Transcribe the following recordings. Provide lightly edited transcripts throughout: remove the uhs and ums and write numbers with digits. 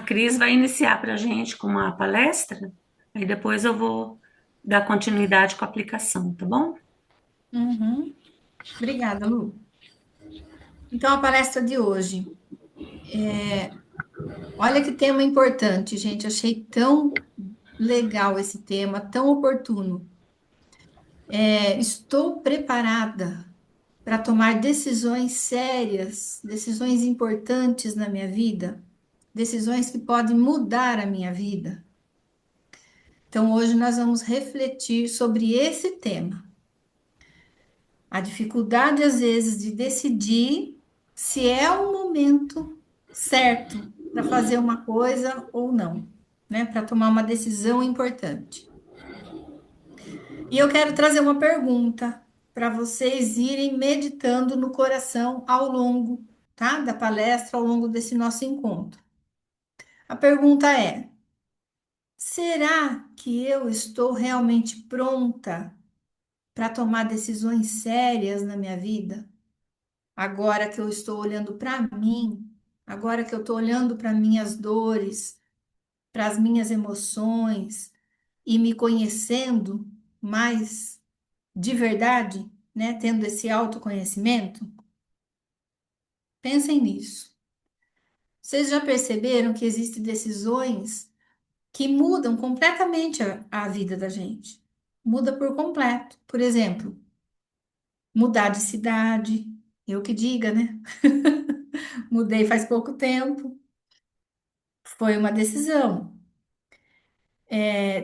Cris vai iniciar para a gente com uma palestra, aí depois eu vou dar continuidade com a aplicação, tá bom? Uhum. Obrigada, Lu. Então, a palestra de hoje. Olha que tema importante, gente. Achei tão legal esse tema, tão oportuno. Estou preparada para tomar decisões sérias, decisões importantes na minha vida, decisões que podem mudar a minha vida. Então, hoje nós vamos refletir sobre esse tema. A dificuldade, às vezes, de decidir se é o momento certo para fazer uma coisa ou não, né? Para tomar uma decisão importante. E eu quero trazer uma pergunta para vocês irem meditando no coração ao longo, tá? Da palestra, ao longo desse nosso encontro. A pergunta é: será que eu estou realmente pronta para tomar decisões sérias na minha vida? Agora que eu estou olhando para mim, agora que eu estou olhando para minhas dores, para as minhas emoções e me conhecendo mais de verdade, né? Tendo esse autoconhecimento, pensem nisso. Vocês já perceberam que existem decisões que mudam completamente a vida da gente? Muda por completo. Por exemplo, mudar de cidade, eu que diga, né? Mudei faz pouco tempo. Foi uma decisão.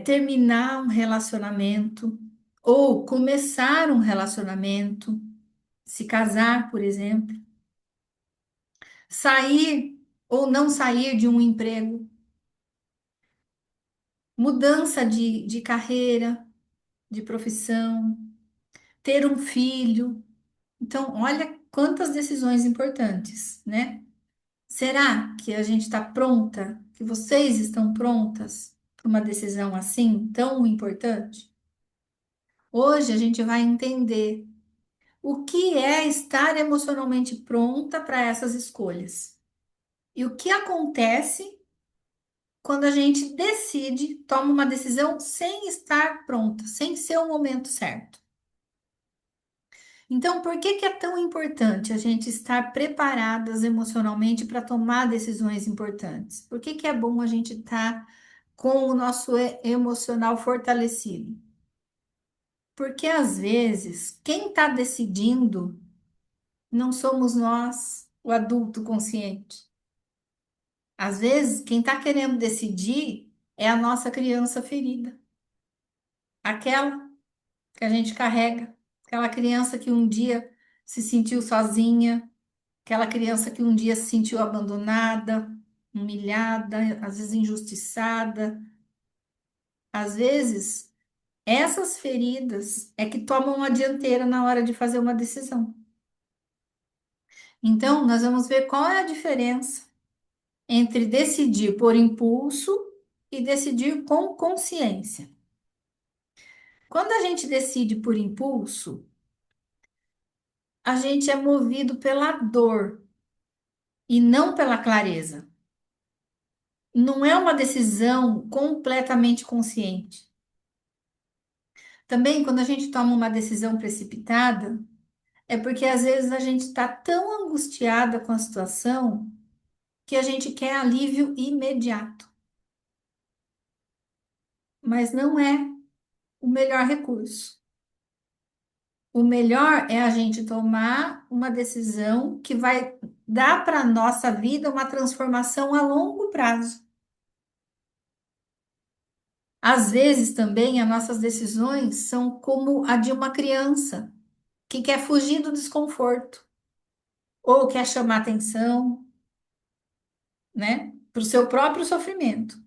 Terminar um relacionamento ou começar um relacionamento, se casar, por exemplo, sair ou não sair de um emprego, mudança de carreira, de profissão, ter um filho. Então, olha quantas decisões importantes, né? Será que a gente está pronta? Que vocês estão prontas para uma decisão assim tão importante? Hoje a gente vai entender o que é estar emocionalmente pronta para essas escolhas? E o que acontece quando a gente decide, toma uma decisão sem estar pronta, sem ser o momento certo? Então, por que que é tão importante a gente estar preparadas emocionalmente para tomar decisões importantes? Por que que é bom a gente estar com o nosso emocional fortalecido? Porque às vezes, quem está decidindo não somos nós, o adulto consciente. Às vezes, quem está querendo decidir é a nossa criança ferida, aquela que a gente carrega, aquela criança que um dia se sentiu sozinha, aquela criança que um dia se sentiu abandonada, humilhada, às vezes injustiçada. Às vezes, essas feridas é que tomam a dianteira na hora de fazer uma decisão. Então, nós vamos ver qual é a diferença entre decidir por impulso e decidir com consciência. Quando a gente decide por impulso, a gente é movido pela dor e não pela clareza. Não é uma decisão completamente consciente. Também, quando a gente toma uma decisão precipitada, é porque às vezes a gente está tão angustiada com a situação que a gente quer alívio imediato, mas não é o melhor recurso. O melhor é a gente tomar uma decisão que vai dar para a nossa vida uma transformação a longo prazo. Às vezes também as nossas decisões são como a de uma criança que quer fugir do desconforto ou quer chamar atenção, né, para o seu próprio sofrimento.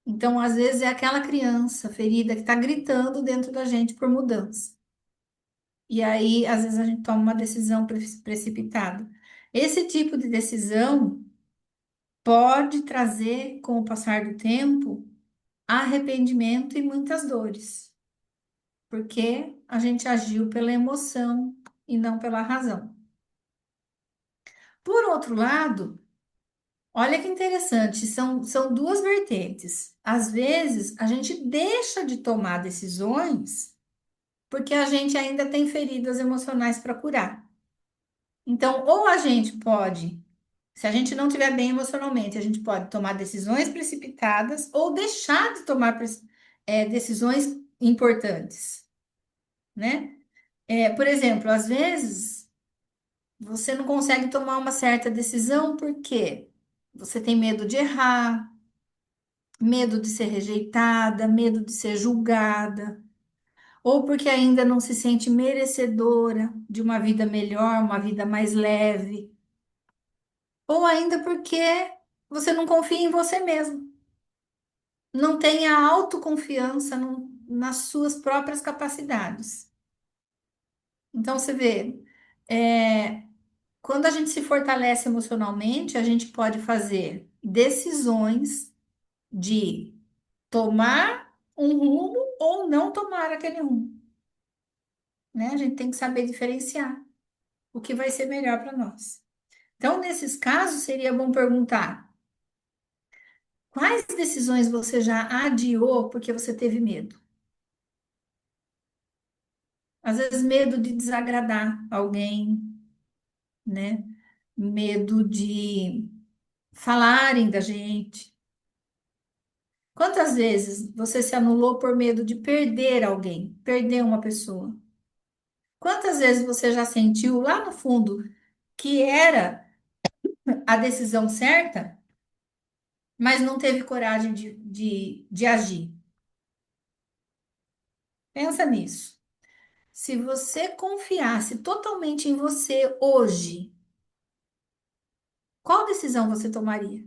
Então, às vezes é aquela criança ferida que está gritando dentro da gente por mudança. E aí, às vezes a gente toma uma decisão precipitada. Esse tipo de decisão pode trazer, com o passar do tempo, arrependimento e muitas dores, porque a gente agiu pela emoção e não pela razão. Por outro lado, Olha que interessante, são duas vertentes. Às vezes, a gente deixa de tomar decisões porque a gente ainda tem feridas emocionais para curar. Então, ou a gente pode, se a gente não estiver bem emocionalmente, a gente pode tomar decisões precipitadas ou deixar de tomar decisões importantes, né? Por exemplo, às vezes você não consegue tomar uma certa decisão porque você tem medo de errar, medo de ser rejeitada, medo de ser julgada, ou porque ainda não se sente merecedora de uma vida melhor, uma vida mais leve, ou ainda porque você não confia em você mesmo, não tem a autoconfiança nas suas próprias capacidades. Então, você vê, é, quando a gente se fortalece emocionalmente, a gente pode fazer decisões de tomar um rumo ou não tomar aquele rumo, né? A gente tem que saber diferenciar o que vai ser melhor para nós. Então, nesses casos, seria bom perguntar: quais decisões você já adiou porque você teve medo? Às vezes, medo de desagradar alguém, né? Medo de falarem da gente. Quantas vezes você se anulou por medo de perder alguém, perder uma pessoa? Quantas vezes você já sentiu lá no fundo que era a decisão certa, mas não teve coragem de agir? Pensa nisso. Se você confiasse totalmente em você hoje, qual decisão você tomaria?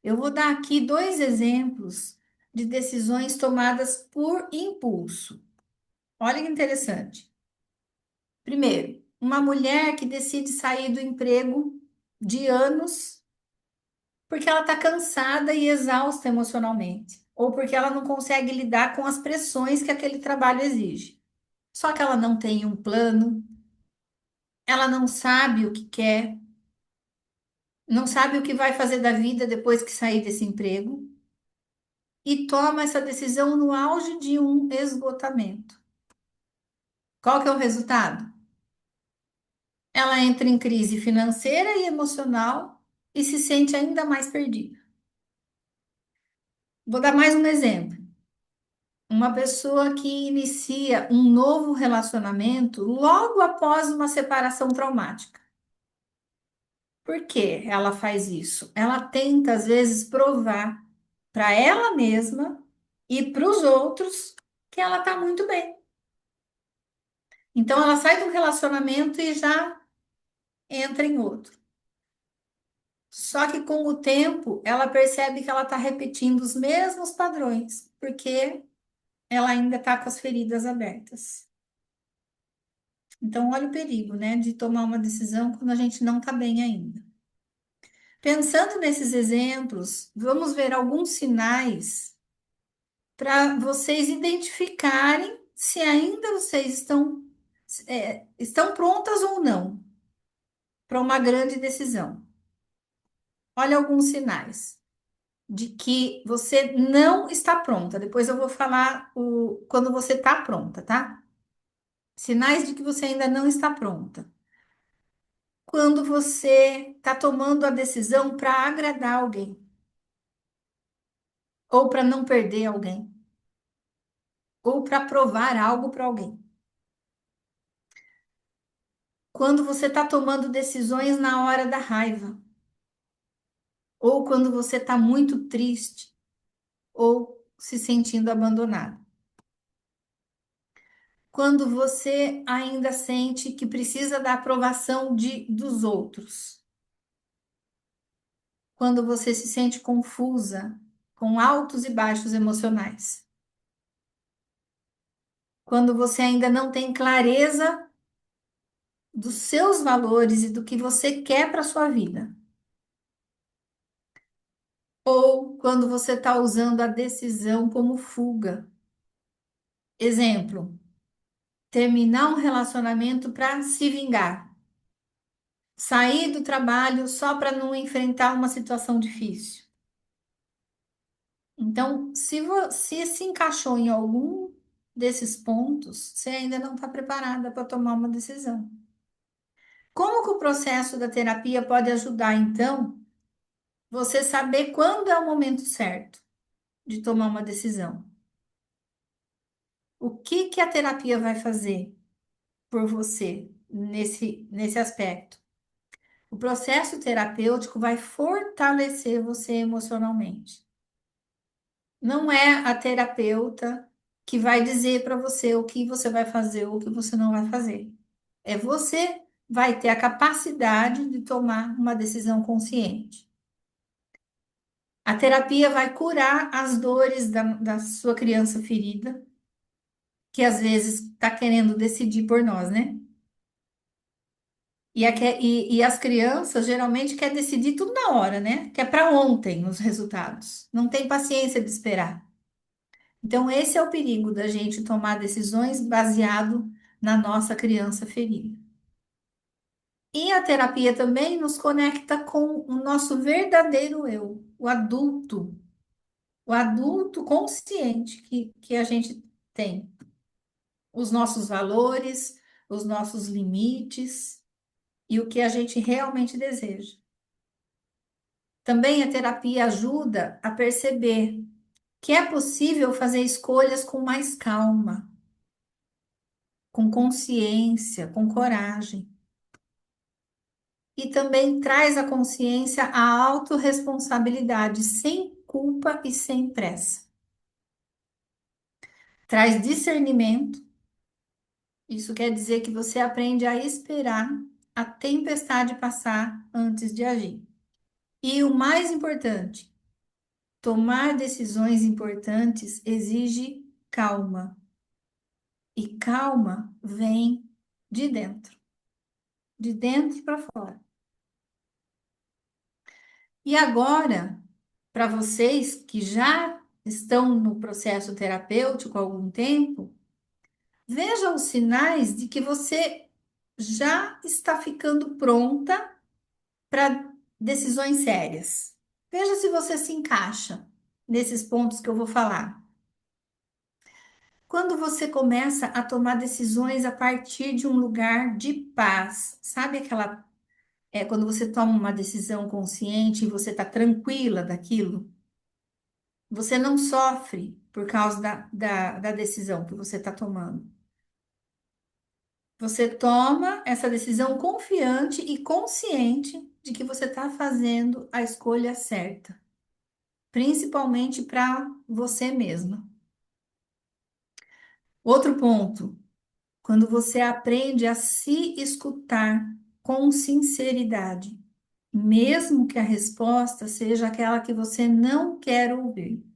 Eu vou dar aqui dois exemplos de decisões tomadas por impulso. Olha que interessante. Primeiro, uma mulher que decide sair do emprego de anos porque ela está cansada e exausta emocionalmente, ou porque ela não consegue lidar com as pressões que aquele trabalho exige. Só que ela não tem um plano, ela não sabe o que quer, não sabe o que vai fazer da vida depois que sair desse emprego e toma essa decisão no auge de um esgotamento. Qual que é o resultado? Ela entra em crise financeira e emocional e se sente ainda mais perdida. Vou dar mais um exemplo. Uma pessoa que inicia um novo relacionamento logo após uma separação traumática. Por que ela faz isso? Ela tenta, às vezes, provar para ela mesma e para os outros que ela está muito bem. Então, ela sai de um relacionamento e já entra em outro. Só que com o tempo, ela percebe que ela está repetindo os mesmos padrões, porque ela ainda está com as feridas abertas. Então, olha o perigo, né, de tomar uma decisão quando a gente não está bem ainda. Pensando nesses exemplos, vamos ver alguns sinais para vocês identificarem se ainda vocês estão prontas ou não para uma grande decisão. Olha alguns sinais de que você não está pronta. Depois eu vou falar quando você está pronta, tá? Sinais de que você ainda não está pronta. Quando você está tomando a decisão para agradar alguém ou para não perder alguém, ou para provar algo para alguém. Quando você está tomando decisões na hora da raiva, ou quando você está muito triste, ou se sentindo abandonado. Quando você ainda sente que precisa da aprovação dos outros. Quando você se sente confusa, com altos e baixos emocionais. Quando você ainda não tem clareza dos seus valores e do que você quer para sua vida. Ou quando você está usando a decisão como fuga. Exemplo, terminar um relacionamento para se vingar. Sair do trabalho só para não enfrentar uma situação difícil. Então, se encaixou em algum desses pontos, você ainda não está preparada para tomar uma decisão. Como que o processo da terapia pode ajudar, então, você saber quando é o momento certo de tomar uma decisão? O que que a terapia vai fazer por você nesse aspecto? O processo terapêutico vai fortalecer você emocionalmente. Não é a terapeuta que vai dizer para você o que você vai fazer ou o que você não vai fazer. É você vai ter a capacidade de tomar uma decisão consciente. A terapia vai curar as dores da sua criança ferida, que às vezes está querendo decidir por nós, né? E as crianças geralmente querem decidir tudo na hora, né? Que é para ontem os resultados. Não tem paciência de esperar. Então, esse é o perigo da gente tomar decisões baseado na nossa criança ferida. E a terapia também nos conecta com o nosso verdadeiro eu, o adulto consciente que a gente tem, os nossos valores, os nossos limites e o que a gente realmente deseja. Também a terapia ajuda a perceber que é possível fazer escolhas com mais calma, com consciência, com coragem. E também traz à consciência a autorresponsabilidade, sem culpa e sem pressa. Traz discernimento, isso quer dizer que você aprende a esperar a tempestade passar antes de agir. E o mais importante, tomar decisões importantes exige calma. E calma vem de dentro para fora. E agora, para vocês que já estão no processo terapêutico há algum tempo, vejam os sinais de que você já está ficando pronta para decisões sérias. Veja se você se encaixa nesses pontos que eu vou falar. Quando você começa a tomar decisões a partir de um lugar de paz, sabe aquela quando você toma uma decisão consciente e você está tranquila daquilo? Você não sofre por causa da decisão que você está tomando. Você toma essa decisão confiante e consciente de que você está fazendo a escolha certa, principalmente para você mesma. Outro ponto, quando você aprende a se escutar com sinceridade, mesmo que a resposta seja aquela que você não quer ouvir.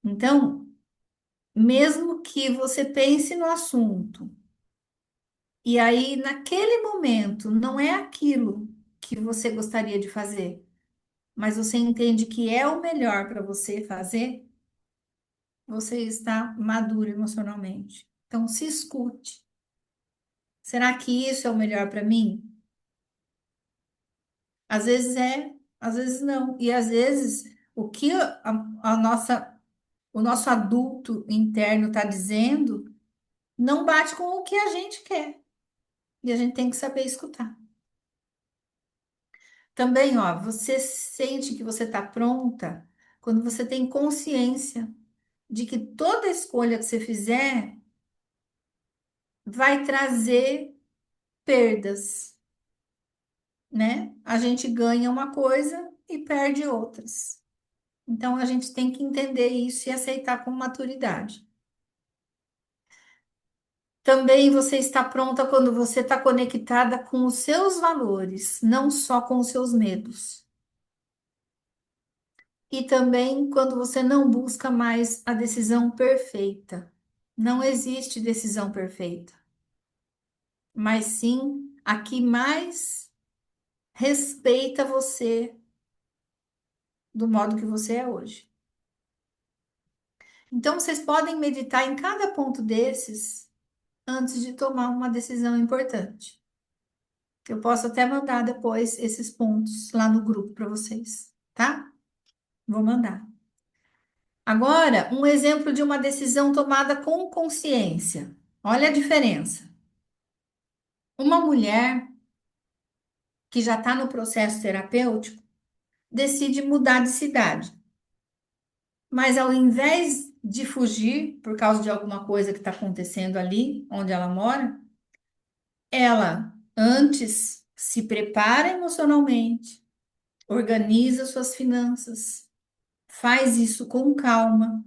Então, mesmo que você pense no assunto, e aí, naquele momento, não é aquilo que você gostaria de fazer, mas você entende que é o melhor para você fazer, você está maduro emocionalmente. Então, se escute. Será que isso é o melhor para mim? Às vezes é, às vezes não. E às vezes, o que o nosso adulto interno está dizendo não bate com o que a gente quer. E a gente tem que saber escutar. Também, ó, você sente que você está pronta quando você tem consciência de que toda escolha que você fizer vai trazer perdas, né? A gente ganha uma coisa e perde outras. Então, a gente tem que entender isso e aceitar com maturidade. Também você está pronta quando você está conectada com os seus valores, não só com os seus medos. E também quando você não busca mais a decisão perfeita. Não existe decisão perfeita, mas sim a que mais respeita você do modo que você é hoje. Então, vocês podem meditar em cada ponto desses antes de tomar uma decisão importante. Eu posso até mandar depois esses pontos lá no grupo para vocês, tá? Vou mandar. Agora, um exemplo de uma decisão tomada com consciência. Olha a diferença. Uma mulher que já está no processo terapêutico decide mudar de cidade, mas ao invés de fugir por causa de alguma coisa que está acontecendo ali onde ela mora, ela antes se prepara emocionalmente, organiza suas finanças, faz isso com calma,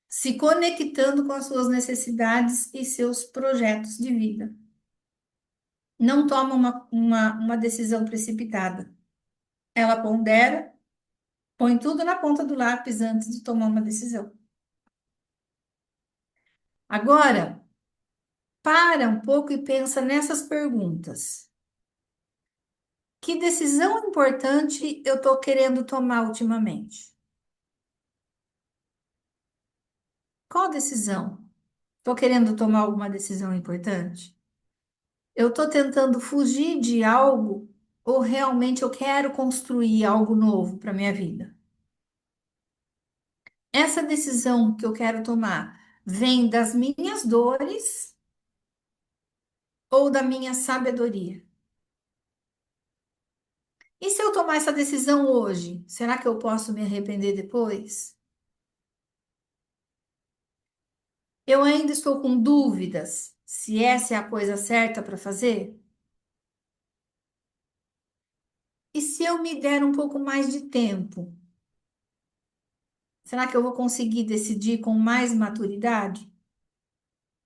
se conectando com as suas necessidades e seus projetos de vida. Não toma uma decisão precipitada. Ela pondera, põe tudo na ponta do lápis antes de tomar uma decisão. Agora, para um pouco e pensa nessas perguntas. Que decisão importante eu estou querendo tomar ultimamente? Qual decisão? Estou querendo tomar alguma decisão importante? Eu estou tentando fugir de algo ou realmente eu quero construir algo novo para minha vida? Essa decisão que eu quero tomar vem das minhas dores ou da minha sabedoria? E se eu tomar essa decisão hoje, será que eu posso me arrepender depois? Eu ainda estou com dúvidas se essa é a coisa certa para fazer? E se eu me der um pouco mais de tempo, será que eu vou conseguir decidir com mais maturidade?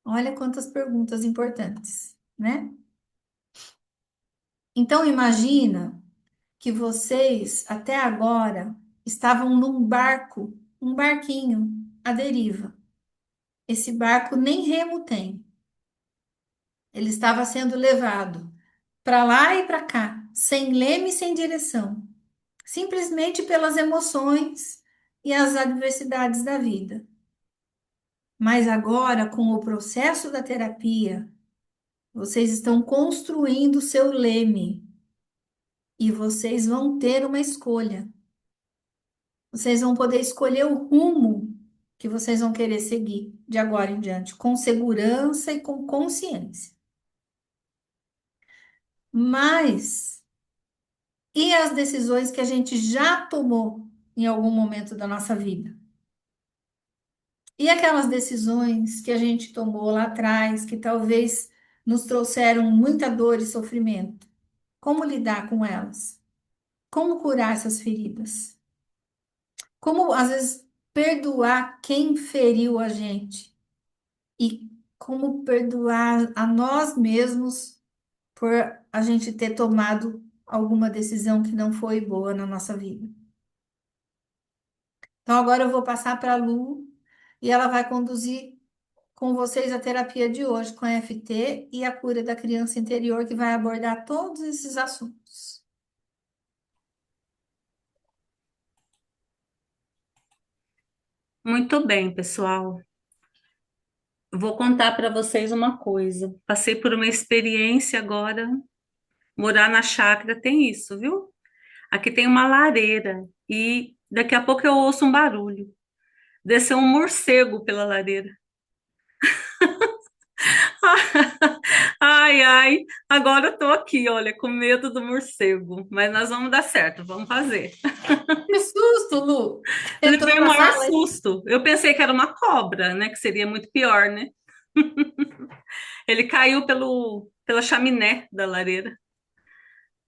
Olha quantas perguntas importantes, né? Então imagina que vocês até agora estavam num barco, um barquinho à deriva. Esse barco nem remo tem. Ele estava sendo levado para lá e para cá, sem leme e sem direção, simplesmente pelas emoções e as adversidades da vida. Mas agora, com o processo da terapia, vocês estão construindo o seu leme e vocês vão ter uma escolha. Vocês vão poder escolher o rumo que vocês vão querer seguir de agora em diante, com segurança e com consciência. Mas e as decisões que a gente já tomou em algum momento da nossa vida? E aquelas decisões que a gente tomou lá atrás, que talvez nos trouxeram muita dor e sofrimento? Como lidar com elas? Como curar essas feridas? Como, às vezes, perdoar quem feriu a gente? E como perdoar a nós mesmos por a gente ter tomado alguma decisão que não foi boa na nossa vida? Então, agora eu vou passar para a Lu e ela vai conduzir com vocês a terapia de hoje com a FT e a cura da criança interior, que vai abordar todos esses assuntos. Muito bem, pessoal. Vou contar para vocês uma coisa. Passei por uma experiência agora. Morar na chácara tem isso, viu? Aqui tem uma lareira e daqui a pouco eu ouço um barulho. Desceu um morcego pela lareira. Ai, ai, agora eu tô aqui, olha, com medo do morcego, mas nós vamos dar certo, vamos fazer. Que susto, Lu! Entrou Levei o na maior sala. susto. Eu pensei que era uma cobra, né? Que seria muito pior, né? Ele caiu pela chaminé da lareira,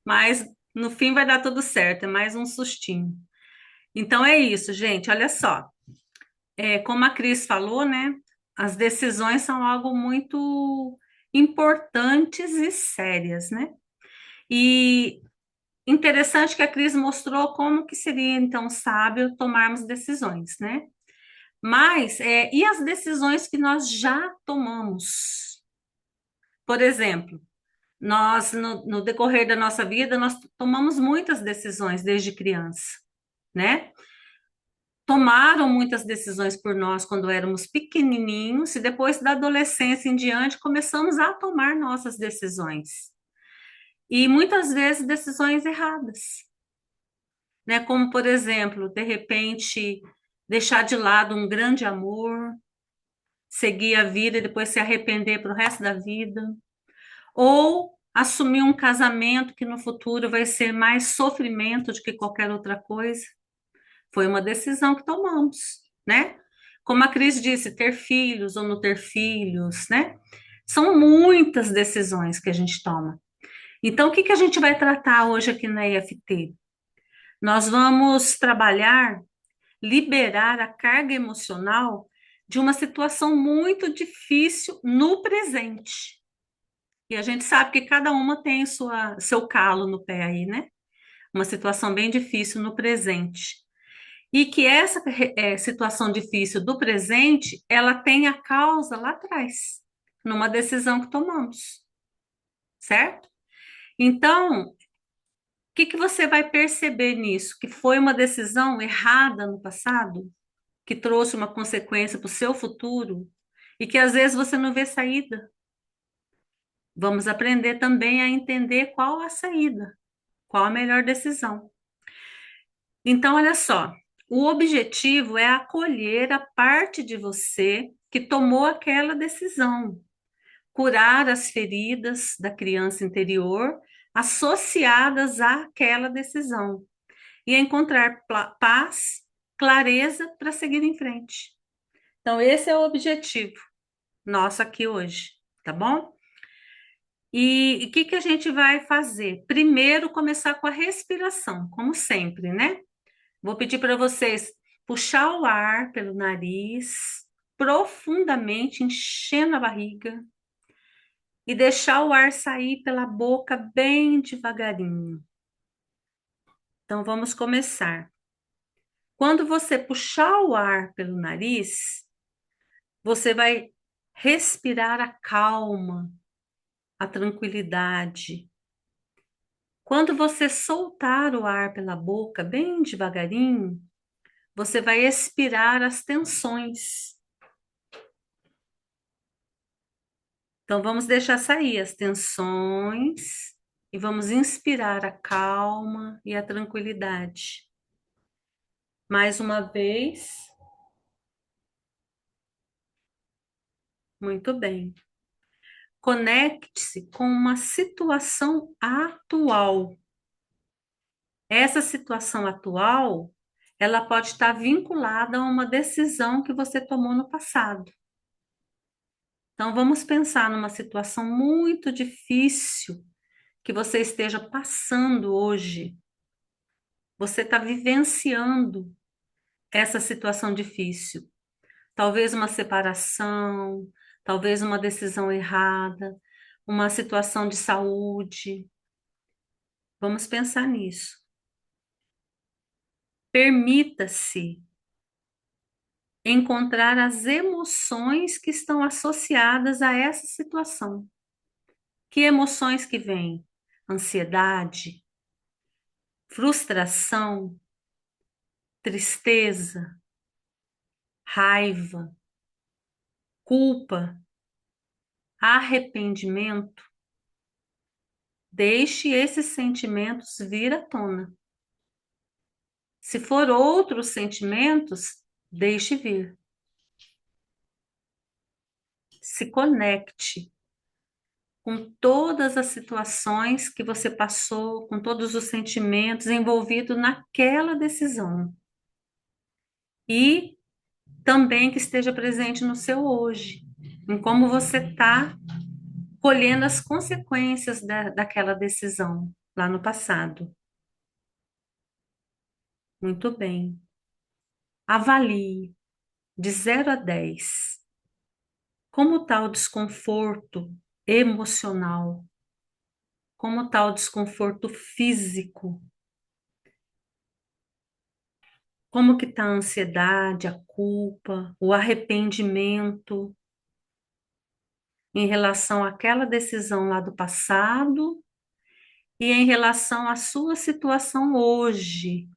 mas no fim vai dar tudo certo, é mais um sustinho. Então é isso, gente. Olha só. Como a Cris falou, né? As decisões são algo muito importantes e sérias, né? E interessante que a Cris mostrou como que seria então sábio tomarmos decisões, né? Mas e as decisões que nós já tomamos? Por exemplo, nós no decorrer da nossa vida nós tomamos muitas decisões desde criança, né? Tomaram muitas decisões por nós quando éramos pequenininhos e depois da adolescência em diante começamos a tomar nossas decisões. e muitas vezes decisões erradas, né? Como, por exemplo, de repente, deixar de lado um grande amor, seguir a vida e depois se arrepender para o resto da vida, ou assumir um casamento que no futuro vai ser mais sofrimento do que qualquer outra coisa. Foi uma decisão que tomamos, né? Como a Cris disse, ter filhos ou não ter filhos, né? São muitas decisões que a gente toma. Então, o que que a gente vai tratar hoje aqui na EFT? Nós vamos trabalhar, liberar a carga emocional de uma situação muito difícil no presente. E a gente sabe que cada uma tem seu calo no pé aí, né? Uma situação bem difícil no presente. E que essa situação difícil do presente, ela tem a causa lá atrás, numa decisão que tomamos, certo? Então, o que que você vai perceber nisso? Que foi uma decisão errada no passado, que trouxe uma consequência para o seu futuro e que às vezes você não vê saída. Vamos aprender também a entender qual a saída, qual a melhor decisão. Então, olha só, o objetivo é acolher a parte de você que tomou aquela decisão, curar as feridas da criança interior associadas àquela decisão e encontrar paz, clareza para seguir em frente. Então, esse é o objetivo nosso aqui hoje, tá bom? E o que que a gente vai fazer? Primeiro, começar com a respiração, como sempre, né? Vou pedir para vocês puxar o ar pelo nariz, profundamente, enchendo a barriga, e deixar o ar sair pela boca bem devagarinho. Então, vamos começar. Quando você puxar o ar pelo nariz, você vai respirar a calma, a tranquilidade. Quando você soltar o ar pela boca bem devagarinho, você vai expirar as tensões. Então, vamos deixar sair as tensões e vamos inspirar a calma e a tranquilidade. Mais uma vez. Muito bem. Conecte-se com uma situação atual. Essa situação atual, ela pode estar vinculada a uma decisão que você tomou no passado. Então, vamos pensar numa situação muito difícil que você esteja passando hoje. Você está vivenciando essa situação difícil. Talvez uma separação, talvez uma decisão errada, uma situação de saúde. Vamos pensar nisso. Permita-se encontrar as emoções que estão associadas a essa situação. Que emoções que vêm? Ansiedade, frustração, tristeza, raiva, culpa, arrependimento. Deixe esses sentimentos vir à tona. Se for outros sentimentos, deixe vir. Se conecte com todas as situações que você passou, com todos os sentimentos envolvidos naquela decisão. E também que esteja presente no seu hoje, em como você está colhendo as consequências daquela decisão lá no passado. Muito bem. Avalie de 0 a 10. Como está o desconforto emocional? Como está o desconforto físico? Como que está a ansiedade, a culpa, o arrependimento em relação àquela decisão lá do passado e em relação à sua situação hoje,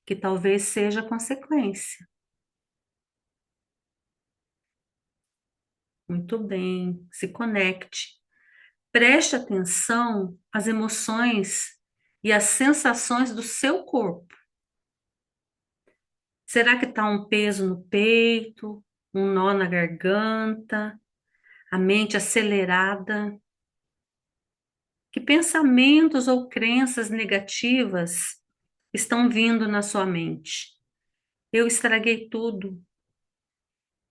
que talvez seja consequência. Muito bem, se conecte. Preste atenção às emoções e às sensações do seu corpo. Será que está um peso no peito, um nó na garganta, a mente acelerada? Que pensamentos ou crenças negativas estão vindo na sua mente? Eu estraguei tudo.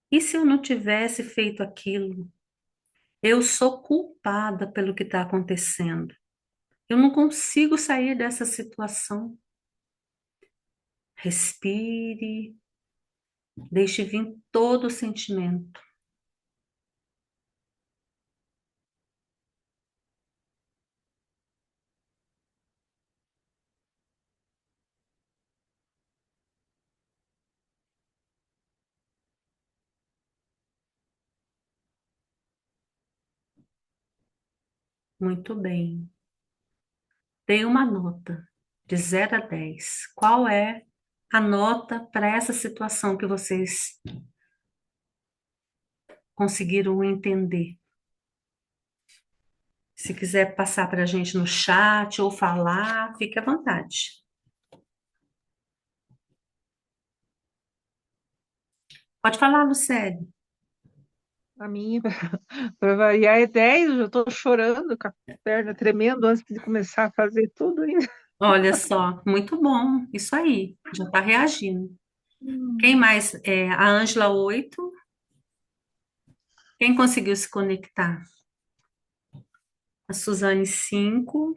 E se eu não tivesse feito aquilo? Eu sou culpada pelo que está acontecendo. Eu não consigo sair dessa situação. Respire, deixe vir todo o sentimento. Muito bem. Dê uma nota de 0 a 10. Qual é a nota para essa situação que vocês conseguiram entender? Se quiser passar para a gente no chat ou falar, fique à vontade. Pode falar, Lucélia. A minha, para variar, é 10. Eu já estou chorando, com a perna tremendo antes de começar a fazer tudo ainda. Olha só, muito bom. Isso aí, já está reagindo. Quem mais? A Ângela 8. Quem conseguiu se conectar? A Suzane 5.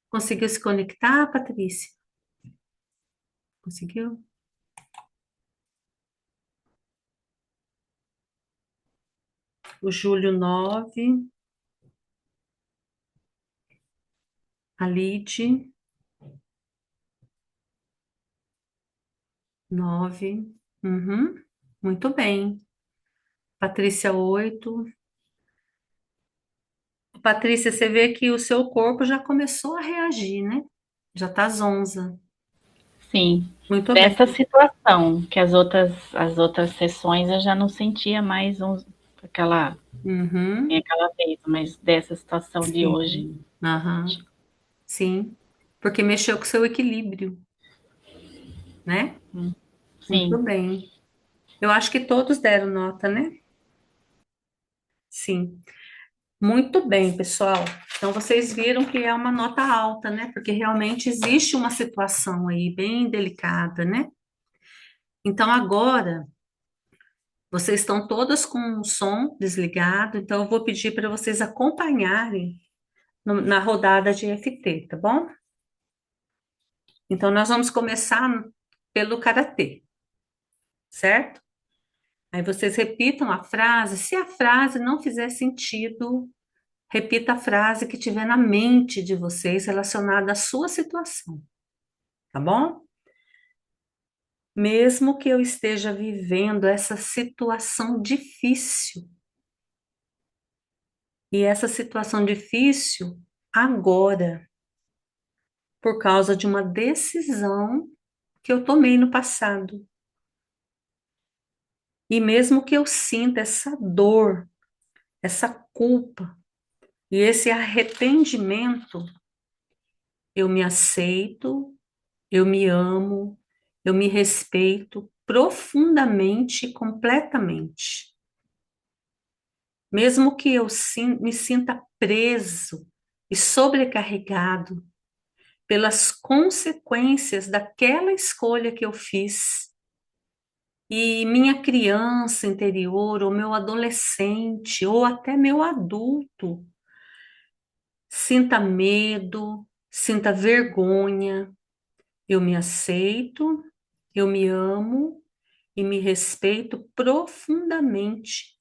Conseguiu se conectar, Patrícia? Conseguiu? O Júlio 9. A Lide 9. Uhum. Muito bem. Patrícia 8. Patrícia, você vê que o seu corpo já começou a reagir, né? Já tá zonza. Sim, Muito bem. dessa situação, que as outras sessões eu já não sentia mais aquela, Uhum. aquela vez, mas dessa situação de hoje, Sim. Aham. Sim. Porque mexeu com o seu equilíbrio, né? Muito sim, bem. Eu acho que todos deram nota, né? Sim. Muito bem, pessoal. Então, vocês viram que é uma nota alta, né? Porque realmente existe uma situação aí bem delicada, né? Então, agora, vocês estão todas com o som desligado, então eu vou pedir para vocês acompanharem na rodada de EFT, tá bom? Então, nós vamos começar pelo karatê, certo? Aí vocês repitam a frase. Se a frase não fizer sentido, repita a frase que tiver na mente de vocês relacionada à sua situação, tá bom? Mesmo que eu esteja vivendo essa situação difícil, e essa situação difícil agora, por causa de uma decisão que eu tomei no passado. E mesmo que eu sinta essa dor, essa culpa e esse arrependimento, eu me aceito, eu me amo, eu me respeito profundamente e completamente. Mesmo que eu me sinta preso e sobrecarregado pelas consequências daquela escolha que eu fiz, e minha criança interior, ou meu adolescente, ou até meu adulto, sinta medo, sinta vergonha, eu me aceito, eu me amo e me respeito profundamente,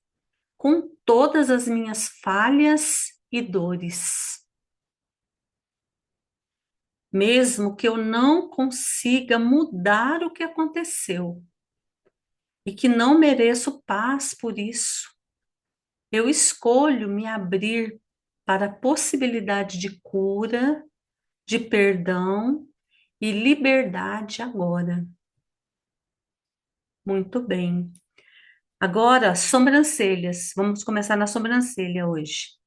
com todas as minhas falhas e dores. Mesmo que eu não consiga mudar o que aconteceu e que não mereço paz por isso, eu escolho me abrir para a possibilidade de cura, de perdão e liberdade agora. Muito bem. Agora, sobrancelhas. Vamos começar na sobrancelha hoje.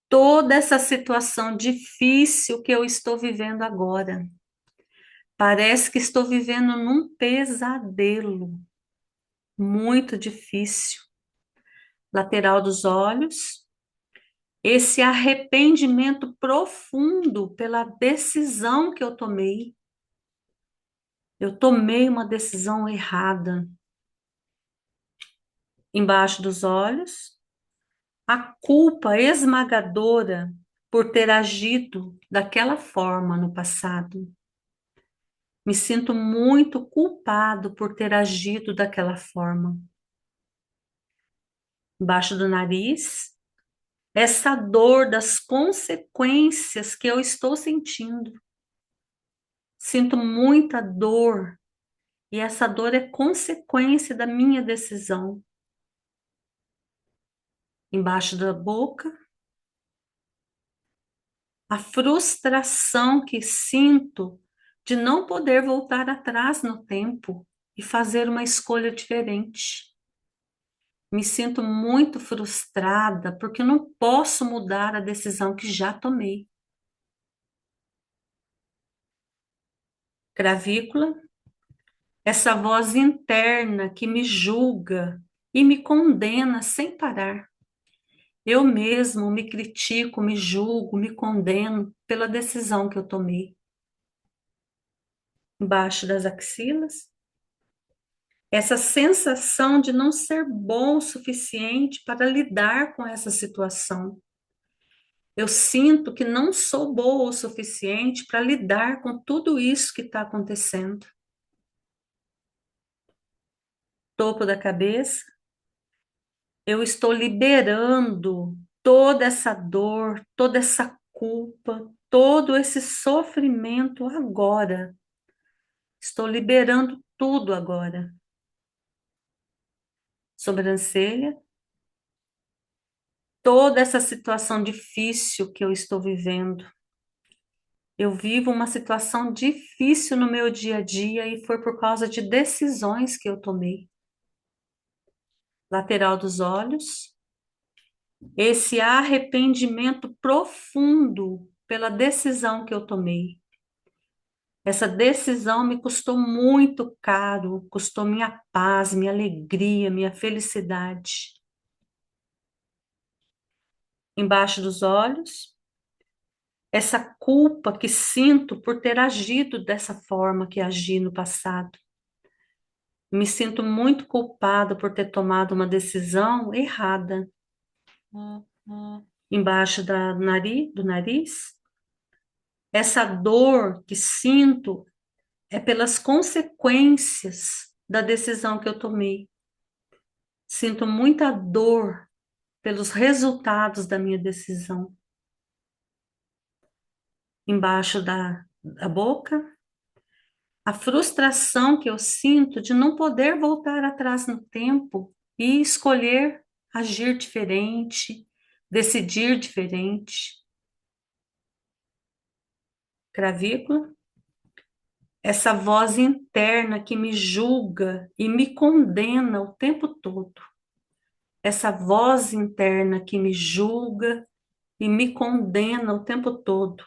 Toda essa situação difícil que eu estou vivendo agora. Parece que estou vivendo num pesadelo muito difícil. Lateral dos olhos, esse arrependimento profundo pela decisão que eu tomei. Eu tomei uma decisão errada. Embaixo dos olhos, a culpa esmagadora por ter agido daquela forma no passado. Me sinto muito culpado por ter agido daquela forma. Embaixo do nariz, essa dor das consequências que eu estou sentindo. Sinto muita dor, e essa dor é consequência da minha decisão. Embaixo da boca, a frustração que sinto de não poder voltar atrás no tempo e fazer uma escolha diferente. Me sinto muito frustrada porque não posso mudar a decisão que já tomei. Clavícula, essa voz interna que me julga e me condena sem parar. Eu mesmo me critico, me julgo, me condeno pela decisão que eu tomei. Embaixo das axilas, essa sensação de não ser bom o suficiente para lidar com essa situação. Eu sinto que não sou boa o suficiente para lidar com tudo isso que está acontecendo. Topo da cabeça, eu estou liberando toda essa dor, toda essa culpa, todo esse sofrimento agora. Estou liberando tudo agora. Sobrancelha, toda essa situação difícil que eu estou vivendo. Eu vivo uma situação difícil no meu dia a dia e foi por causa de decisões que eu tomei. Lateral dos olhos, esse arrependimento profundo pela decisão que eu tomei. Essa decisão me custou muito caro, custou minha paz, minha alegria, minha felicidade. Embaixo dos olhos, essa culpa que sinto por ter agido dessa forma que agi no passado. Me sinto muito culpada por ter tomado uma decisão errada. Embaixo do nariz, essa dor que sinto é pelas consequências da decisão que eu tomei. Sinto muita dor pelos resultados da minha decisão. Embaixo da boca, a frustração que eu sinto de não poder voltar atrás no tempo e escolher agir diferente, decidir diferente. Clavícula, essa voz interna que me julga e me condena o tempo todo. Essa voz interna que me julga e me condena o tempo todo.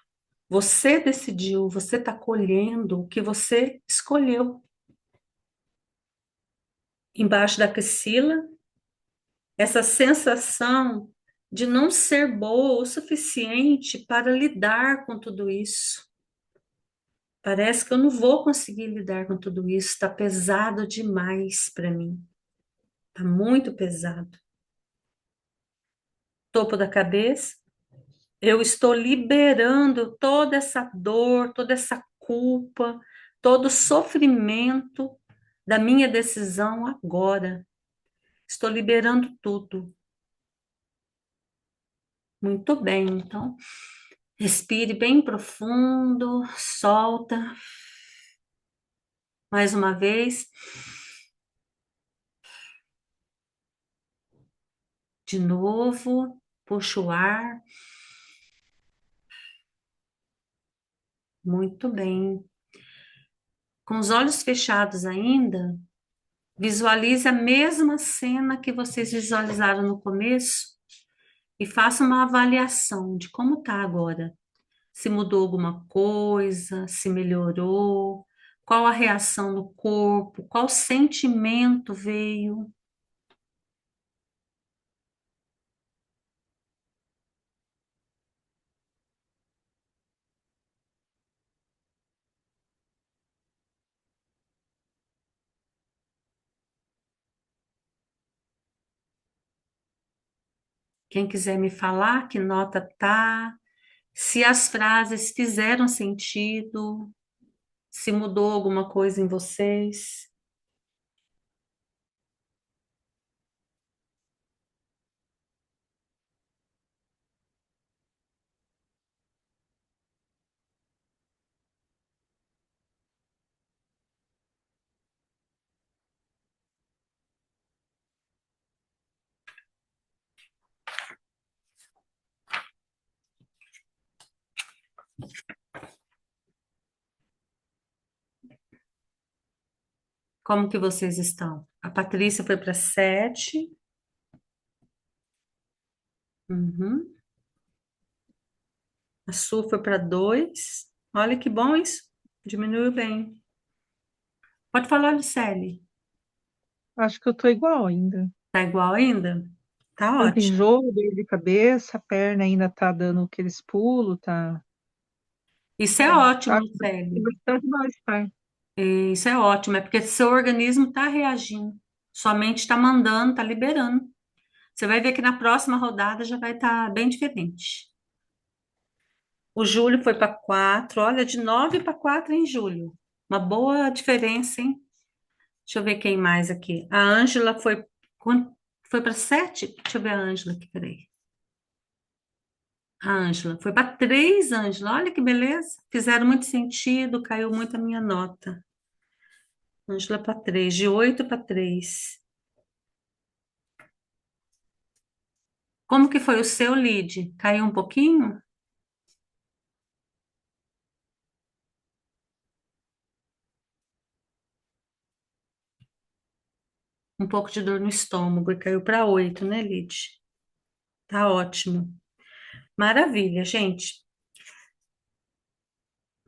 Você decidiu, você está colhendo o que você escolheu. Embaixo da axila, essa sensação de não ser boa o suficiente para lidar com tudo isso. Parece que eu não vou conseguir lidar com tudo isso, está pesado demais para mim. Está muito pesado. Topo da cabeça, eu estou liberando toda essa dor, toda essa culpa, todo o sofrimento da minha decisão agora. Estou liberando tudo. Muito bem, então, respire bem profundo, solta. Mais uma vez. De novo, puxa o ar. Muito bem. Com os olhos fechados ainda, Visualize a mesma cena que vocês visualizaram no começo e faça uma avaliação de como está agora. Se mudou alguma coisa, se melhorou, qual a reação no corpo, qual sentimento veio. Quem quiser me falar que nota tá, se as frases fizeram sentido, se mudou alguma coisa em vocês. Como que vocês estão? A Patrícia foi para 7. Uhum. A Su foi para 2. Olha que bom isso. Diminuiu bem. Pode falar, Lucely. Acho que eu tô igual ainda. Tá igual ainda? Tá Tanto ótimo. enjoo, dor de cabeça, a perna ainda tá dando aqueles pulos, tá. Isso é ótimo, Acho que tem Lucely. bastante mais, Isso é ótimo, é porque seu organismo está reagindo. Sua mente está mandando, está liberando. Você vai ver que na próxima rodada já vai estar bem diferente. O Júlio foi para 4. Olha, de 9 para 4 em julho. Uma boa diferença, hein? Deixa eu ver quem mais aqui. A Ângela foi para 7. Deixa eu ver a Ângela aqui, peraí. A Ângela foi para 3, Ângela. Olha que beleza. Fizeram muito sentido, caiu muito a minha nota. Ângela para 3, de 8 para 3. Como que foi o seu lead? Caiu um pouquinho? Um pouco de dor no estômago e caiu para 8, né, lead? Tá ótimo. Maravilha, gente.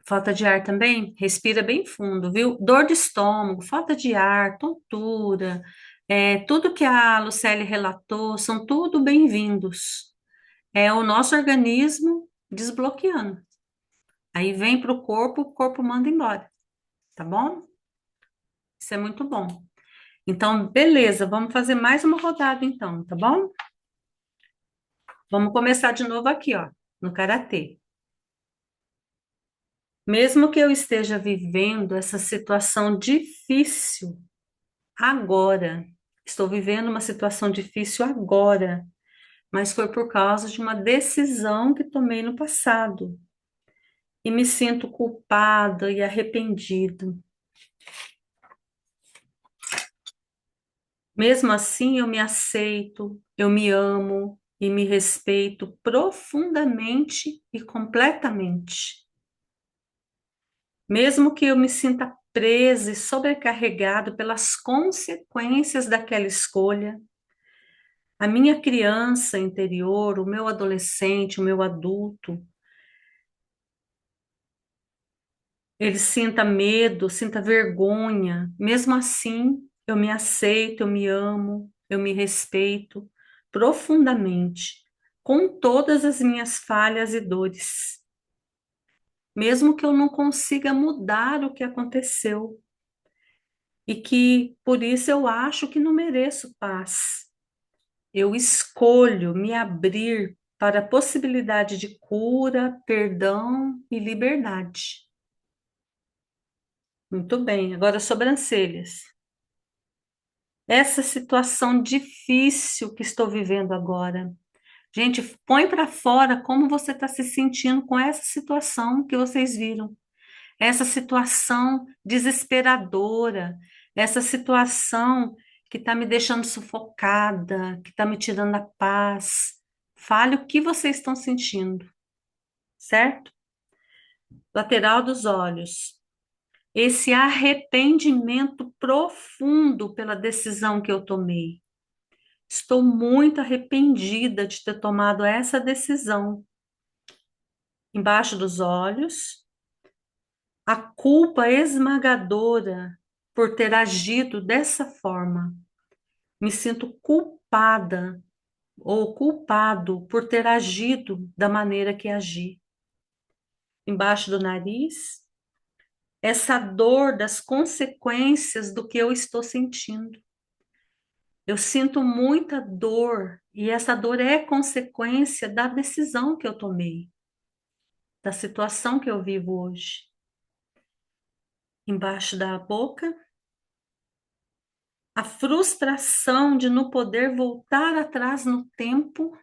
Falta de ar também? Respira bem fundo, viu? Dor de estômago, falta de ar, tontura, tudo que a Lucélia relatou, são tudo bem-vindos. É o nosso organismo desbloqueando. Aí vem para o corpo manda embora, tá bom? Isso é muito bom. Então, beleza, vamos fazer mais uma rodada então, tá bom? Vamos começar de novo aqui, ó, no karatê. Mesmo que eu esteja vivendo essa situação difícil agora, estou vivendo uma situação difícil agora, mas foi por causa de uma decisão que tomei no passado e me sinto culpada e arrependida. Mesmo assim, eu me aceito, eu me amo e me respeito profundamente e completamente. Mesmo que eu me sinta presa e sobrecarregada pelas consequências daquela escolha, a minha criança interior, o meu adolescente, o meu adulto, ele sinta medo, sinta vergonha, mesmo assim, eu me aceito, eu me amo, eu me respeito profundamente, com todas as minhas falhas e dores. Mesmo que eu não consiga mudar o que aconteceu, e que por isso eu acho que não mereço paz. Eu escolho me abrir para a possibilidade de cura, perdão e liberdade. Muito bem, agora sobrancelhas. Essa situação difícil que estou vivendo agora. Gente, põe para fora como você está se sentindo com essa situação que vocês viram. Essa situação desesperadora, essa situação que está me deixando sufocada, que está me tirando a paz. Fale o que vocês estão sentindo, certo? Lateral dos olhos. esse arrependimento profundo pela decisão que eu tomei. Estou muito arrependida de ter tomado essa decisão. Embaixo dos olhos, a culpa esmagadora por ter agido dessa forma. Me sinto culpada ou culpado por ter agido da maneira que agi. Embaixo do nariz, essa dor das consequências do que eu estou sentindo. Eu sinto muita dor e essa dor é consequência da decisão que eu tomei, da situação que eu vivo hoje. Embaixo da boca, a frustração de não poder voltar atrás no tempo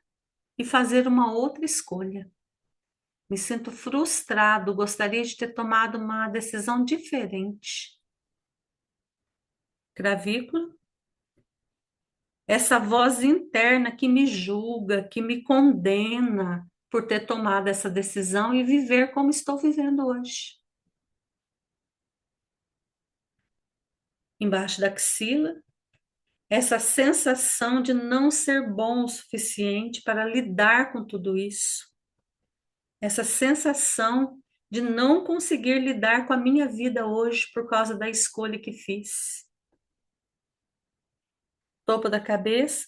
e fazer uma outra escolha. Me sinto frustrado, gostaria de ter tomado uma decisão diferente. Clavícula, essa voz interna que me julga, que me condena por ter tomado essa decisão e viver como estou vivendo hoje. Embaixo da axila, essa sensação de não ser bom o suficiente para lidar com tudo isso. Essa sensação de não conseguir lidar com a minha vida hoje por causa da escolha que fiz. Topo da cabeça,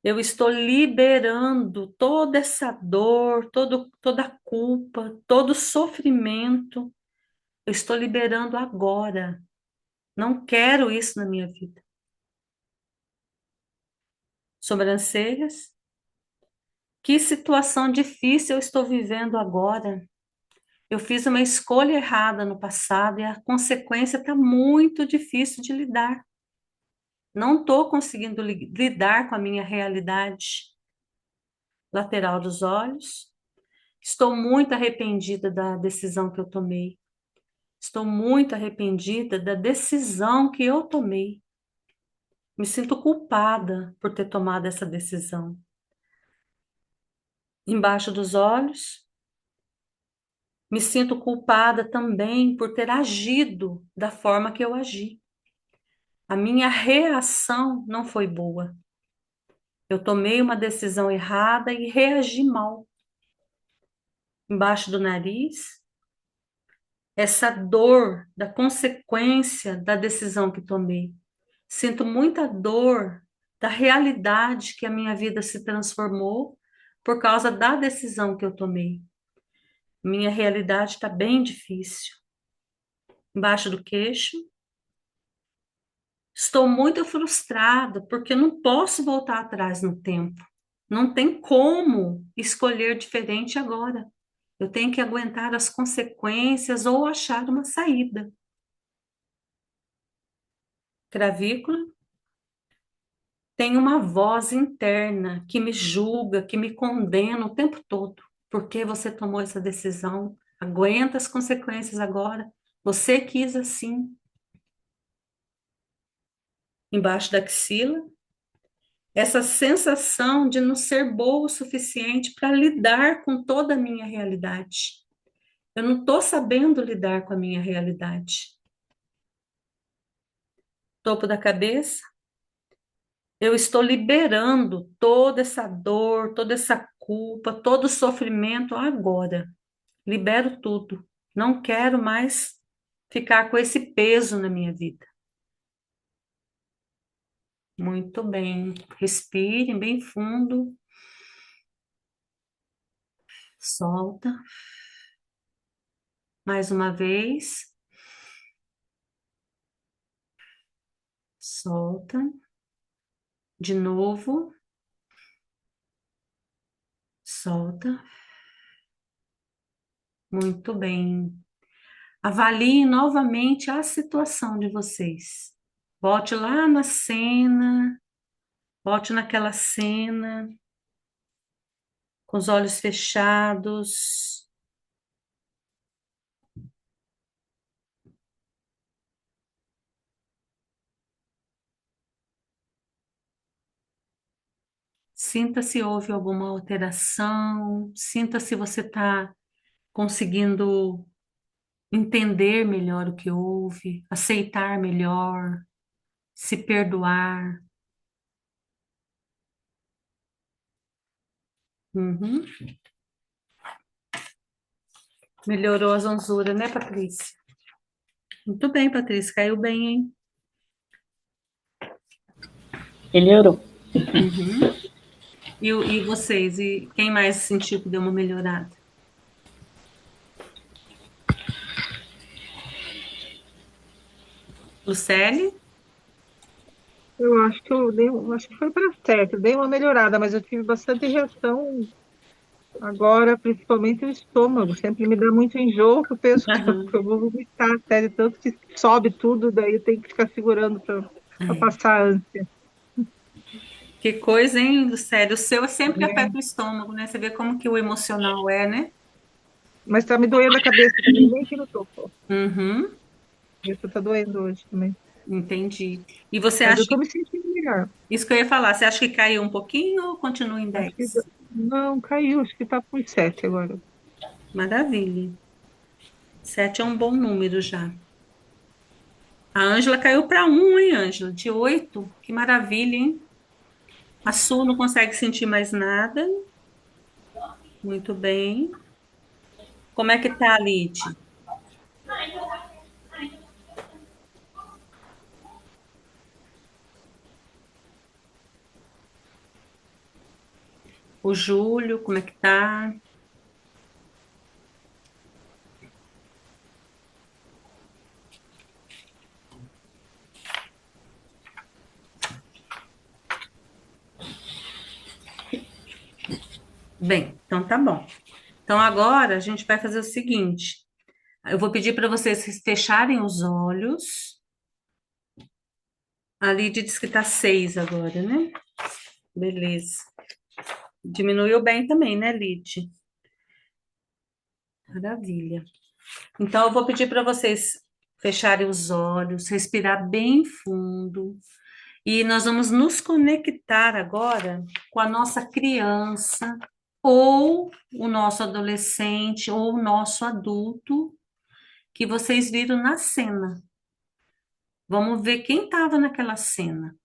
eu estou liberando toda essa dor, toda a culpa, todo o sofrimento. Eu estou liberando agora. Não quero isso na minha vida. Sobrancelhas. Que situação difícil eu estou vivendo agora. Eu fiz uma escolha errada no passado e a consequência está muito difícil de lidar. Não estou conseguindo lidar com a minha realidade. Lateral dos olhos. Estou muito arrependida da decisão que eu tomei. Estou muito arrependida da decisão que eu tomei. Me sinto culpada por ter tomado essa decisão. Embaixo dos olhos, me sinto culpada também por ter agido da forma que eu agi. A minha reação não foi boa. Eu tomei uma decisão errada e reagi mal. Embaixo do nariz, essa dor da consequência da decisão que tomei. Sinto muita dor da realidade que a minha vida se transformou por causa da decisão que eu tomei. Minha realidade está bem difícil. Embaixo do queixo, estou muito frustrada porque não posso voltar atrás no tempo. Não tem como escolher diferente agora. Eu tenho que aguentar as consequências ou achar uma saída. Clavícula, tem uma voz interna que me julga, que me condena o tempo todo. Por que você tomou essa decisão? Aguenta as consequências agora. Você quis assim. Embaixo da axila, essa sensação de não ser boa o suficiente para lidar com toda a minha realidade. Eu não estou sabendo lidar com a minha realidade. Topo da cabeça, eu estou liberando toda essa dor, toda essa culpa, todo o sofrimento agora. Libero tudo. Não quero mais ficar com esse peso na minha vida. Muito bem. Respire bem fundo. Solta. Mais uma vez. Solta. De novo. Solta. Muito bem. Avalie novamente a situação de vocês. Volte lá na cena, volte naquela cena, com os olhos fechados. Sinta se houve alguma alteração, sinta se você está conseguindo entender melhor o que houve, aceitar melhor, se perdoar. Uhum. Melhorou a zonzura, né, Patrícia? Muito bem, Patrícia, caiu bem, hein? Melhorou. Uhum. E vocês? E quem mais sentiu que deu uma melhorada? Lucélia? Eu acho que acho que foi para certo, eu dei uma melhorada, mas eu tive bastante reação agora, principalmente o estômago. Sempre me dá muito enjoo, que eu penso que eu, Aham. que eu vou vomitar, sério, tanto que sobe tudo, daí eu tenho que ficar segurando para É. passar a ânsia. Que coisa, hein, Lucélia? O seu é sempre que É, afeta o estômago, né? Você vê como que o emocional é, né? mas tá me doendo a cabeça também, nem que no topo. Uhum. Isso tá doendo hoje também. Entendi. E você Mas acha eu tô que, me sentindo melhor. isso que eu ia falar, você acha que caiu um pouquinho ou continua em Acho que 10? não caiu, acho que tá por 7 agora. Maravilha. 7 é um bom número já. A Ângela caiu para um, hein, Ângela? De 8. Que maravilha, hein? A Su não consegue sentir mais nada. Muito bem. Como é que tá a Lid? O Júlio, como é que tá? Bem, então tá bom. Então agora a gente vai fazer o seguinte. Eu vou pedir para vocês fecharem os olhos. A Lid diz que tá 6 agora, né? Beleza. Diminuiu bem também, né, Lid? Maravilha. Então eu vou pedir para vocês fecharem os olhos, respirar bem fundo. E nós vamos nos conectar agora com a nossa criança, ou o nosso adolescente, ou o nosso adulto, que vocês viram na cena. Vamos ver quem estava naquela cena.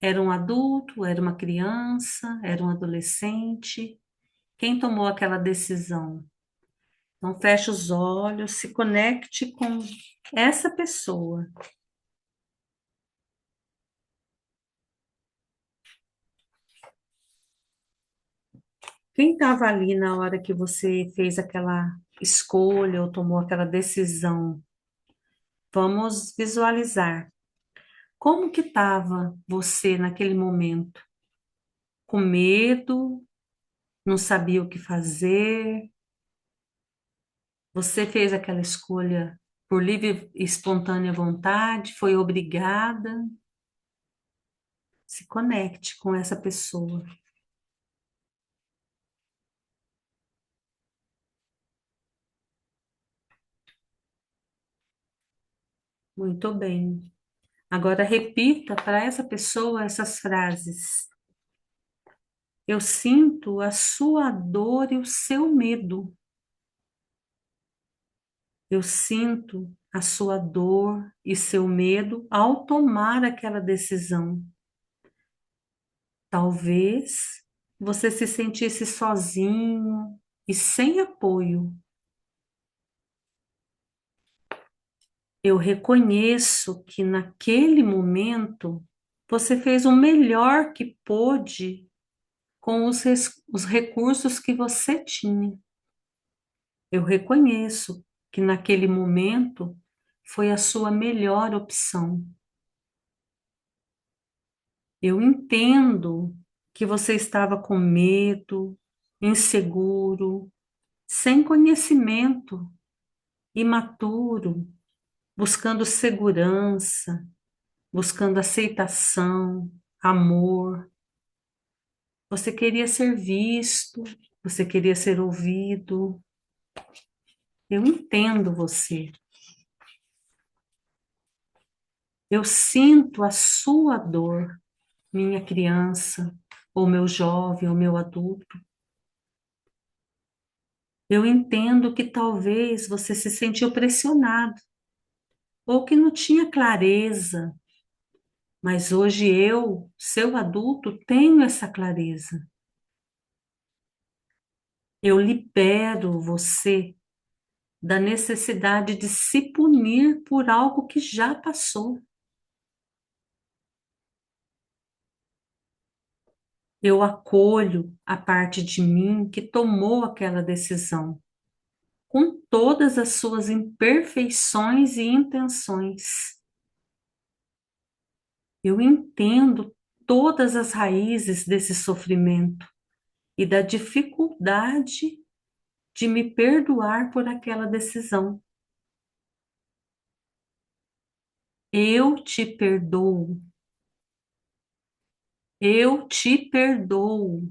Era um adulto, era uma criança, era um adolescente? Quem tomou aquela decisão? Então, feche os olhos, se conecte com essa pessoa. Quem estava ali na hora que você fez aquela escolha ou tomou aquela decisão? Vamos visualizar. Como que estava você naquele momento? Com medo? Não sabia o que fazer? Você fez aquela escolha por livre e espontânea vontade? Foi obrigada? Se conecte com essa pessoa. Muito bem. Agora repita para essa pessoa essas frases. Eu sinto a sua dor e o seu medo. Eu sinto a sua dor e seu medo ao tomar aquela decisão. Talvez você se sentisse sozinho e sem apoio. Eu reconheço que naquele momento você fez o melhor que pôde com os recursos que você tinha. Eu reconheço que naquele momento foi a sua melhor opção. Eu entendo que você estava com medo, inseguro, sem conhecimento, imaturo, buscando segurança, buscando aceitação, amor. Você queria ser visto, você queria ser ouvido. Eu entendo você. Eu sinto a sua dor, minha criança, ou meu jovem, ou meu adulto. Eu entendo que talvez você se sentiu pressionado ou que não tinha clareza, mas hoje eu, seu adulto, tenho essa clareza. Eu libero você da necessidade de se punir por algo que já passou. Eu acolho a parte de mim que tomou aquela decisão, com todas as suas imperfeições e intenções. Eu entendo todas as raízes desse sofrimento e da dificuldade de me perdoar por aquela decisão. Eu te perdoo. Eu te perdoo.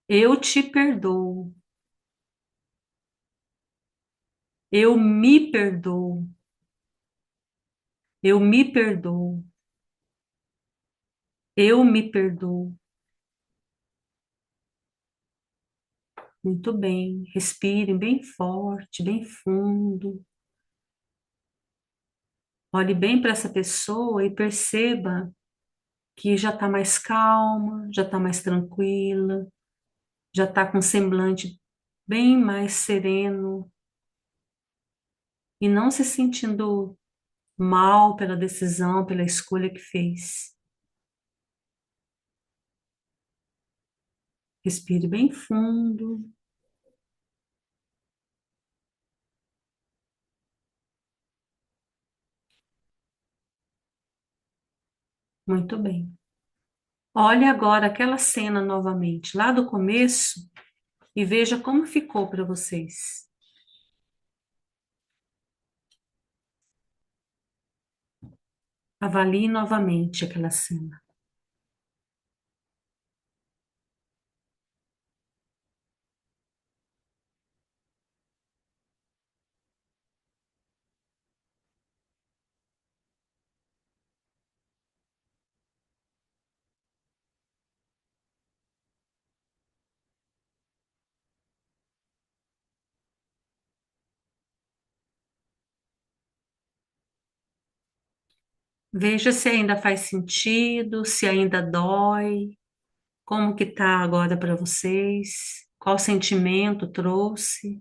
Eu te perdoo. Eu me perdoo. Eu me perdoo. Eu me perdoo. Muito bem. Respirem bem forte, bem fundo. Olhe bem para essa pessoa e perceba que já está mais calma, já está mais tranquila, já está com um semblante bem mais sereno e não se sentindo mal pela decisão, pela escolha que fez. Respire bem fundo. Muito bem. Olhe agora aquela cena novamente, lá do começo, e veja como ficou para vocês. Avalie novamente aquela cena. Veja se ainda faz sentido, se ainda dói, como que tá agora para vocês, qual sentimento trouxe.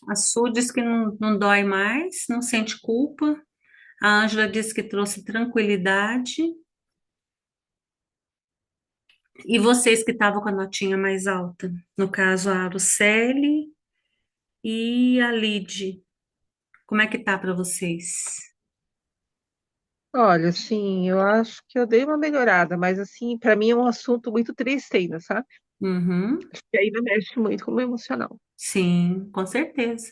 A Su diz que não dói mais, não sente culpa. A Ângela disse que trouxe tranquilidade. E vocês que estavam com a notinha mais alta? No caso, a Araceli e a Lid. Como é que tá para vocês? Olha, assim, eu acho que eu dei uma melhorada, mas assim, para mim é um assunto muito triste ainda, sabe? Uhum, Acho que ainda mexe muito com o meu emocional. sim, com certeza.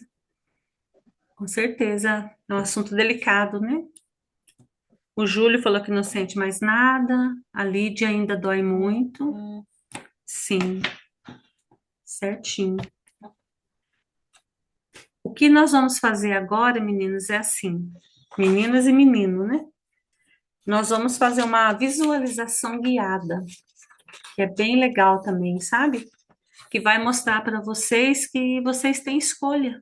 Com certeza. É um assunto delicado, né? O Júlio falou que não sente mais nada. A Lídia ainda dói muito. Sim, certinho. O que nós vamos fazer agora, meninas, é assim. Meninas e menino, né? Nós vamos fazer uma visualização guiada, que é bem legal também, sabe? Que vai mostrar para vocês que vocês têm escolha.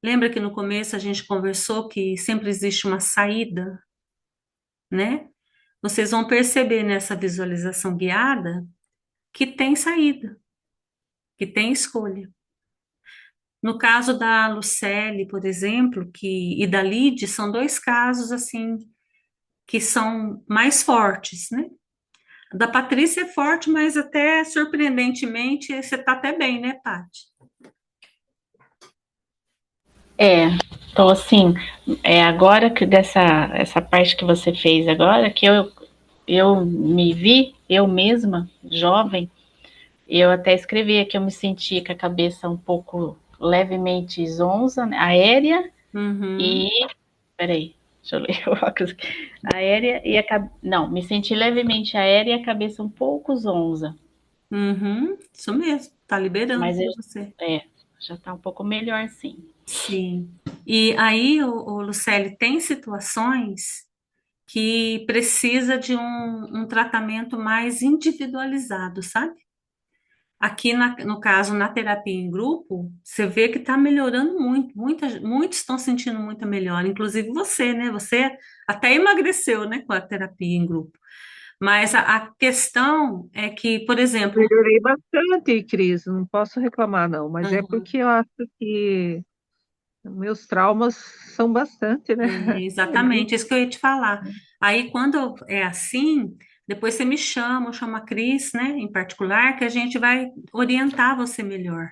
Lembra que no começo a gente conversou que sempre existe uma saída, né? Vocês vão perceber nessa visualização guiada que tem saída, que tem escolha. No caso da Lucelle, por exemplo, e da Lid, são dois casos assim que são mais fortes, né? A da Patrícia é forte, mas até surpreendentemente você está até bem, né, Paty? É, então assim, agora que essa parte que você fez agora, que eu eu me vi, eu mesma, jovem, eu até escrevi que eu me sentia com a cabeça um pouco levemente zonza, né, aérea Uhum, e. Peraí, deixa eu ler o óculos. Aérea e a. Não, me senti levemente aérea e a cabeça um pouco zonza. uhum, isso mesmo, tá liberando Mas para você. já está um pouco melhor, sim. Sim. E aí, o Lucélio, tem situações que precisa de um tratamento mais individualizado, sabe? Aqui, no caso, na terapia em grupo, você vê que está melhorando muito. Muitos estão sentindo muita melhora, inclusive você, né? Você até emagreceu, né, com a terapia em grupo. Mas a questão é que, por exemplo, Melhorei bastante, Cris, não posso reclamar, não, mas é uhum, porque eu acho que meus traumas são bastante, né? exatamente, isso que eu ia te falar. Aí, quando é assim, depois você me chama, eu chamo a Cris, né, em particular, que a gente vai orientar você melhor.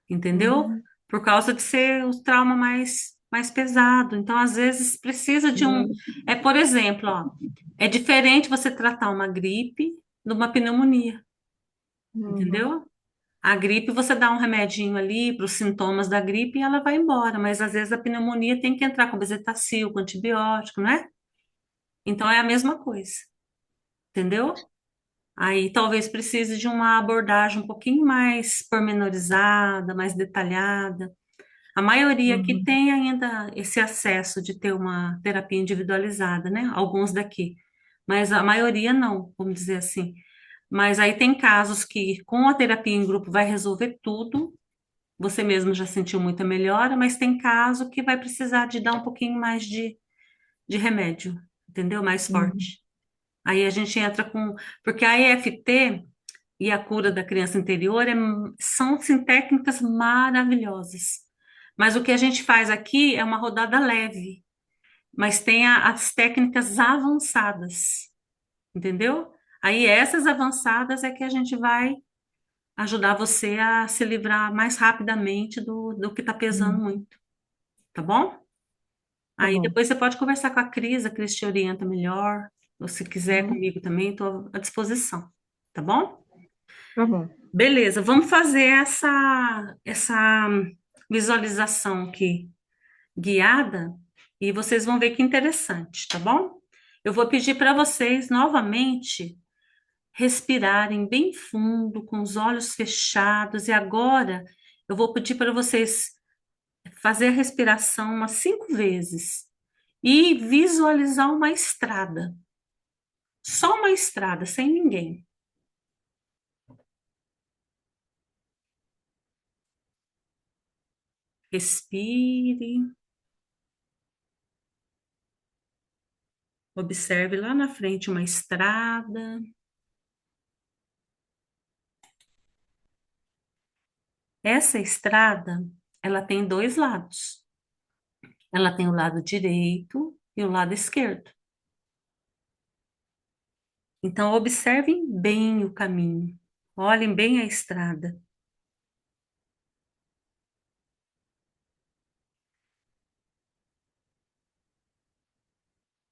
Entendeu? Uhum. Por causa de ser o trauma mais pesado. Então, às vezes, precisa de um. É, por exemplo, ó, é diferente você tratar uma gripe de uma pneumonia, Uhum. entendeu? A gripe, você dá um remedinho ali para os sintomas da gripe e ela vai embora, mas às vezes a pneumonia tem que entrar com bezetacil, com antibiótico, né? Então é a mesma coisa, entendeu? Aí talvez precise de uma abordagem um pouquinho mais pormenorizada, mais detalhada. A maioria aqui Uhum. tem ainda esse acesso de ter uma terapia individualizada, né? Alguns daqui, mas a maioria não, vamos dizer assim. Mas aí tem casos que com a terapia em grupo vai resolver tudo, você mesmo já sentiu muita melhora, mas tem caso que vai precisar de dar um pouquinho mais de remédio, entendeu? Mais Uhum. forte. Aí a gente entra com. Porque a EFT e a cura da criança interior são sim, técnicas maravilhosas. Mas o que a gente faz aqui é uma rodada leve, mas tem as técnicas avançadas, entendeu? Aí essas avançadas é que a gente vai ajudar você a se livrar mais rapidamente do que está pesando Uhum. muito, tá bom? Tá Aí bom. depois você pode conversar com a Cris te orienta melhor, ou se quiser Uhum. comigo também, estou à disposição, tá bom? Tá bom. Beleza, vamos fazer essa visualização aqui guiada e vocês vão ver que interessante, tá bom? Eu vou pedir para vocês novamente respirarem bem fundo, com os olhos fechados, e agora eu vou pedir para vocês fazer a respiração umas 5 vezes e visualizar uma estrada, só uma estrada, sem ninguém. Respire. Observe lá na frente uma estrada. Essa estrada, ela tem dois lados. Ela tem o lado direito e o lado esquerdo. Então, observem bem o caminho. Olhem bem a estrada.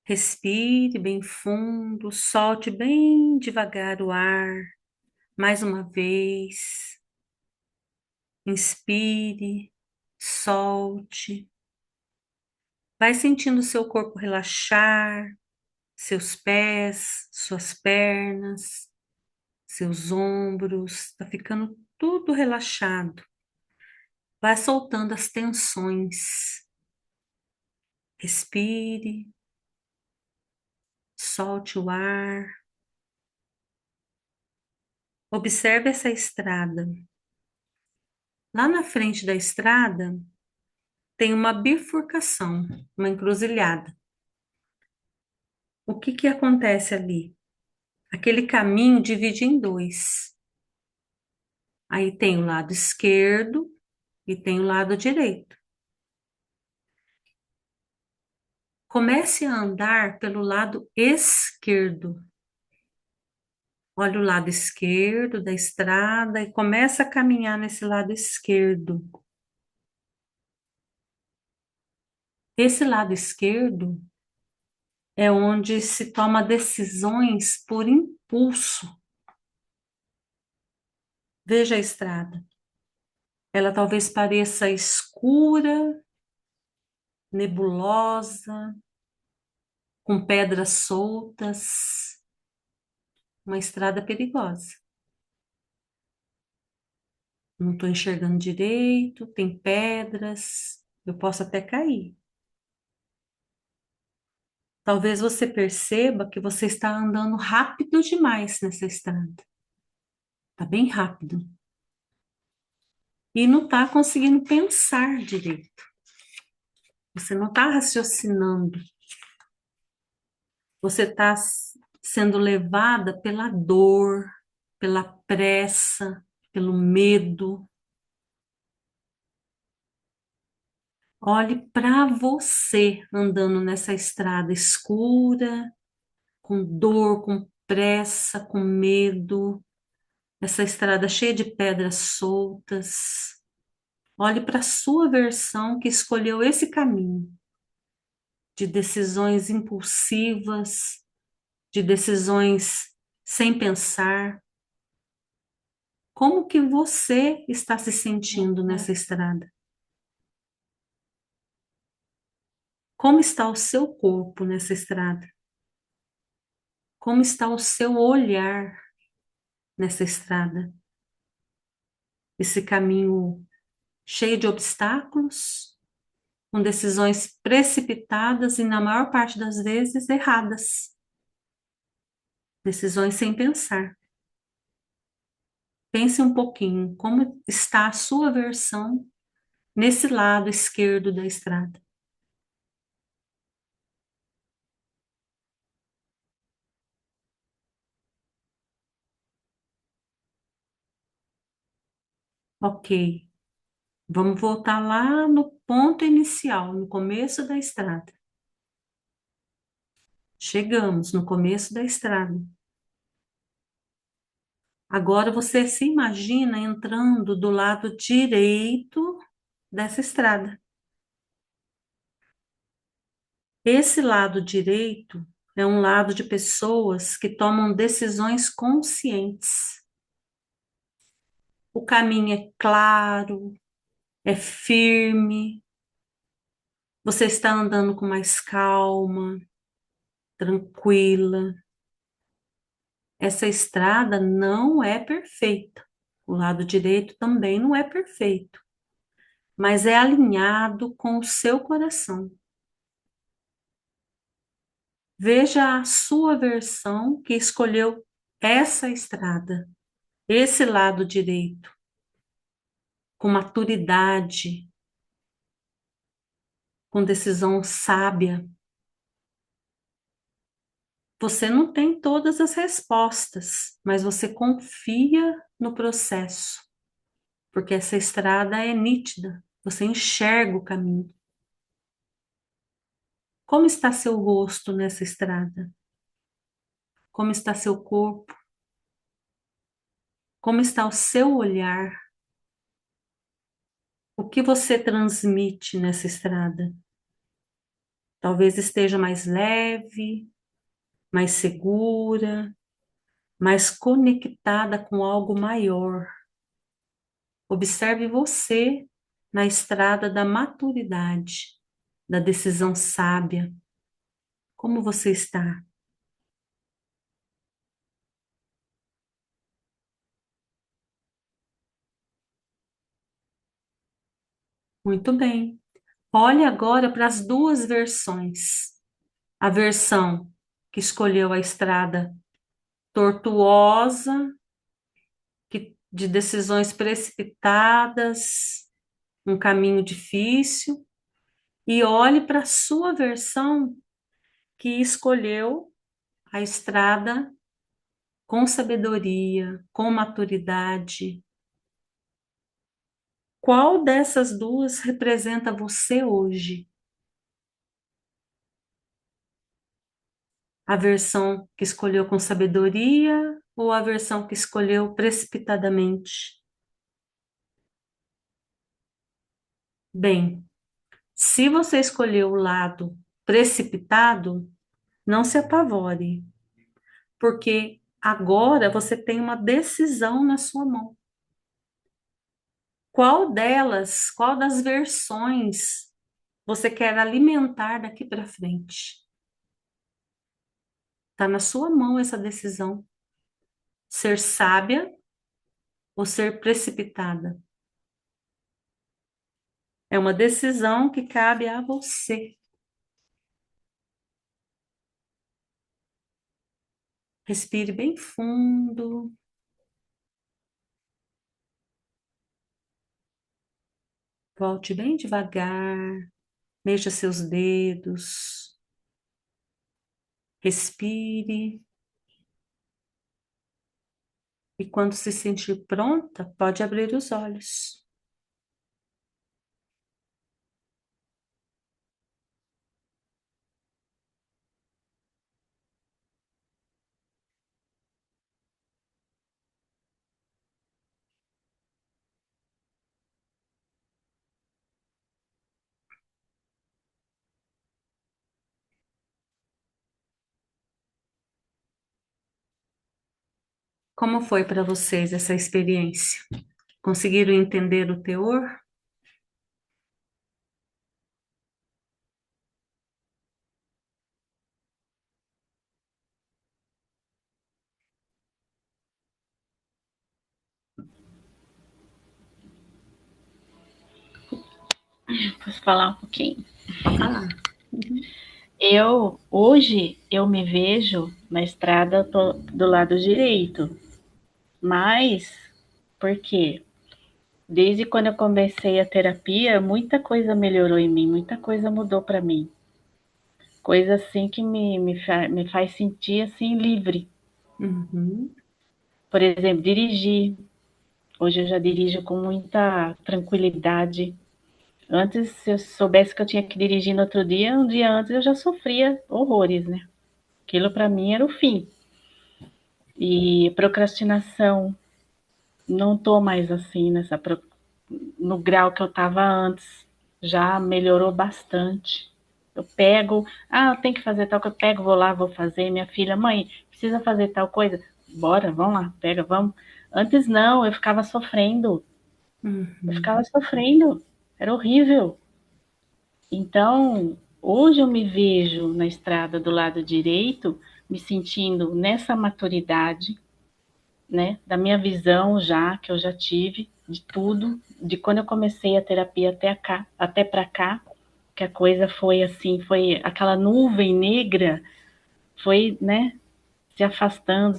Respire bem fundo, solte bem devagar o ar. Mais uma vez. Inspire, solte. Vai sentindo o seu corpo relaxar, seus pés, suas pernas, seus ombros, tá ficando tudo relaxado. Vai soltando as tensões. Respire, solte o ar. Observe essa estrada. Lá na frente da estrada tem uma bifurcação, uma encruzilhada. O que que acontece ali? Aquele caminho divide em dois. Aí tem o lado esquerdo e tem o lado direito. Comece a andar pelo lado esquerdo. Olha o lado esquerdo da estrada e começa a caminhar nesse lado esquerdo. Esse lado esquerdo é onde se toma decisões por impulso. Veja a estrada. Ela talvez pareça escura, nebulosa, com pedras soltas, uma estrada perigosa. Não estou enxergando direito, tem pedras, eu posso até cair. Talvez você perceba que você está andando rápido demais nessa estrada. Está bem rápido. E não está conseguindo pensar direito. Você não está raciocinando. Você está sendo levada pela dor, pela pressa, pelo medo. Olhe para você andando nessa estrada escura, com dor, com pressa, com medo, essa estrada cheia de pedras soltas. Olhe para a sua versão que escolheu esse caminho de decisões impulsivas, de decisões sem pensar. Como que você está se sentindo nessa estrada? Como está o seu corpo nessa estrada? Como está o seu olhar nessa estrada? Esse caminho cheio de obstáculos, com decisões precipitadas e, na maior parte das vezes, erradas. Decisões sem pensar. Pense um pouquinho como está a sua versão nesse lado esquerdo da estrada. Ok, vamos voltar lá no ponto inicial, no começo da estrada. Chegamos no começo da estrada. Agora você se imagina entrando do lado direito dessa estrada. Esse lado direito é um lado de pessoas que tomam decisões conscientes. O caminho é claro, é firme, você está andando com mais calma, tranquila. Essa estrada não é perfeita. O lado direito também não é perfeito, mas é alinhado com o seu coração. Veja a sua versão que escolheu essa estrada, esse lado direito, com maturidade, com decisão sábia. Você não tem todas as respostas, mas você confia no processo, porque essa estrada é nítida, você enxerga o caminho. Como está seu rosto nessa estrada? Como está seu corpo? Como está o seu olhar? O que você transmite nessa estrada? Talvez esteja mais leve, mais segura, mais conectada com algo maior. Observe você na estrada da maturidade, da decisão sábia. Como você está? Muito bem. Olhe agora para as duas versões. A versão que escolheu a estrada tortuosa, de decisões precipitadas, um caminho difícil, e olhe para a sua versão que escolheu a estrada com sabedoria, com maturidade. Qual dessas duas representa você hoje? A versão que escolheu com sabedoria ou a versão que escolheu precipitadamente? Bem, se você escolheu o lado precipitado, Não se apavore, porque agora você tem uma decisão na sua mão. Qual delas, qual das versões você quer alimentar daqui para frente? Está na sua mão essa decisão. Ser sábia ou ser precipitada? É uma decisão que cabe a você. Respire bem fundo. Volte bem devagar. Mexa seus dedos. Respire. E quando se sentir pronta, pode abrir os olhos. Como foi para vocês essa experiência? Conseguiram entender o teor? Posso falar um pouquinho? Pode falar. Uhum. Hoje, eu me vejo na estrada do lado direito, mas, por quê? Desde quando eu comecei a terapia, muita coisa melhorou em mim, muita coisa mudou para mim. Coisa assim que me faz sentir assim livre. Uhum. Por exemplo, dirigir. Hoje eu já dirijo com muita tranquilidade. Antes, se eu soubesse que eu tinha que dirigir no outro dia, um dia antes eu já sofria horrores, né? Aquilo para mim era o fim. E procrastinação, não tô mais assim no grau que eu estava antes. Já melhorou bastante. Eu pego, eu tenho que fazer tal coisa, eu pego, vou lá, vou fazer. Minha filha, mãe, precisa fazer tal coisa? Bora, vamos lá, pega, vamos. Antes não, eu ficava sofrendo. Eu Uhum. ficava sofrendo. Era horrível. Então, hoje eu me vejo na estrada do lado direito, me sentindo nessa maturidade, né, da minha visão já, que eu já tive, de tudo, de quando eu comecei a terapia até para cá, que a coisa foi assim, foi aquela nuvem negra, foi, né, se afastando,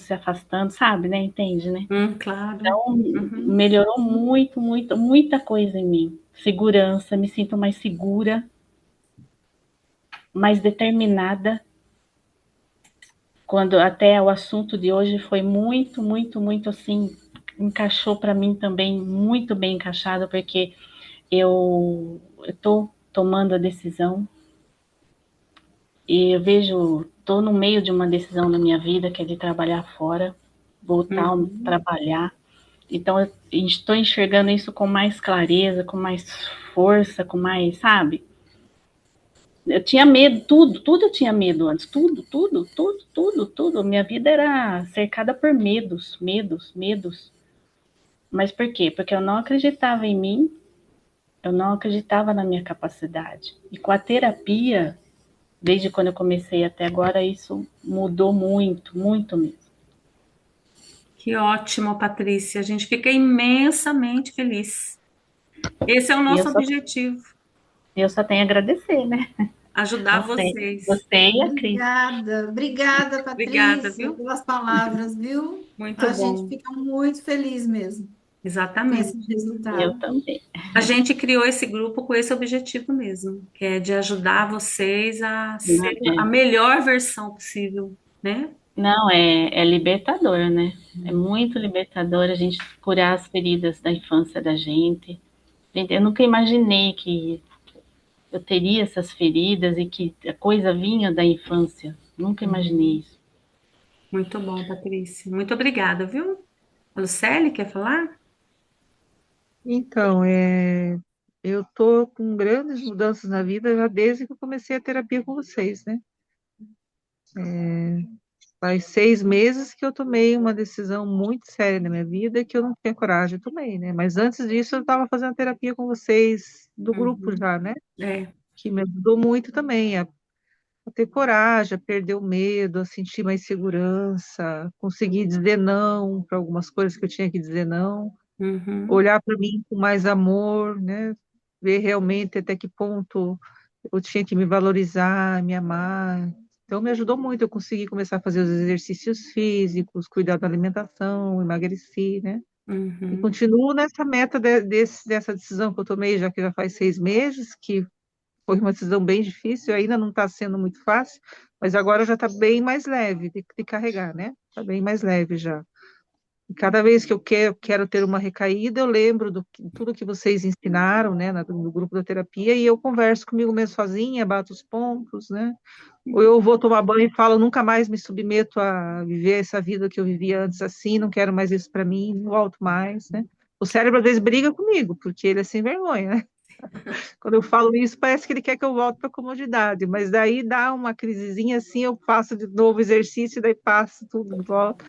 sabe, né, entende, né? Claro. Então, Uhum. melhorou muito, muito, muita coisa em mim. Segurança, me sinto mais segura, mais determinada, quando até o assunto de hoje foi muito, muito, muito assim, encaixou para mim também muito bem encaixado, porque eu estou tomando a decisão e eu vejo, estou no meio de uma decisão na minha vida, que é de trabalhar fora, voltar a Uhum. trabalhar. Então, eu estou enxergando isso com mais clareza, com mais força, com mais, sabe? Eu tinha medo, tudo eu tinha medo antes, tudo. Minha vida era cercada por medos, medos, medos. Mas por quê? Porque eu não acreditava em mim, eu não acreditava na minha capacidade. E com a terapia, desde quando eu comecei até agora, isso mudou muito, muito mesmo. Que ótimo, Patrícia. A gente fica imensamente feliz. Esse é o E nosso objetivo, eu só tenho a agradecer, né? ajudar vocês. Você e a Cris. Obrigada, obrigada, Obrigada, Patrícia, viu? pelas palavras, viu? Muito A gente bom. fica muito feliz mesmo com esse Exatamente. Eu resultado. também. A gente criou esse grupo com esse objetivo mesmo, que é de ajudar vocês a ser a É, melhor versão possível, né? não, é libertador, né? É muito libertador a gente curar as feridas da infância da gente. Gente, eu nunca imaginei que eu teria essas feridas e que a coisa vinha da infância. Nunca imaginei isso. Muito bom, Patrícia. Muito obrigada, viu? A Lucélia, quer falar? Então, eu tô com grandes mudanças na vida já desde que eu comecei a terapia com vocês, né? Faz 6 meses que eu tomei uma decisão muito séria na minha vida que eu não tinha coragem, tomei, né? Mas antes disso eu estava fazendo terapia com vocês do grupo Uhum. já, né? É. Que me ajudou muito também a ter coragem, a perder o medo, a sentir mais segurança, conseguir dizer não para algumas coisas que eu tinha que dizer não, Uhum. olhar para mim com mais amor, né? Ver realmente até que ponto eu tinha que me valorizar, me amar. Então, me ajudou muito. Eu consegui começar a fazer os exercícios físicos, cuidar da alimentação, emagreci, né? E Uhum. continuo nessa meta dessa decisão que eu tomei, já que já faz 6 meses, que foi uma decisão bem difícil, ainda não está sendo muito fácil, mas agora já está bem mais leve de carregar, né? Está bem mais leve já. E cada vez que eu quero ter uma recaída, eu lembro tudo que vocês ensinaram, né, no grupo da terapia, e eu converso comigo mesmo sozinha, bato os pontos, né? Ou eu vou tomar banho e falo, nunca mais me submeto a viver essa vida que eu vivia antes assim, não quero mais isso para mim, não volto mais, né? O cérebro às vezes briga comigo, porque ele é sem vergonha, né? Quando eu falo isso, parece que ele quer que eu volte para a comodidade, mas daí dá uma crisezinha assim, eu faço de novo exercício, daí passo tudo de volta.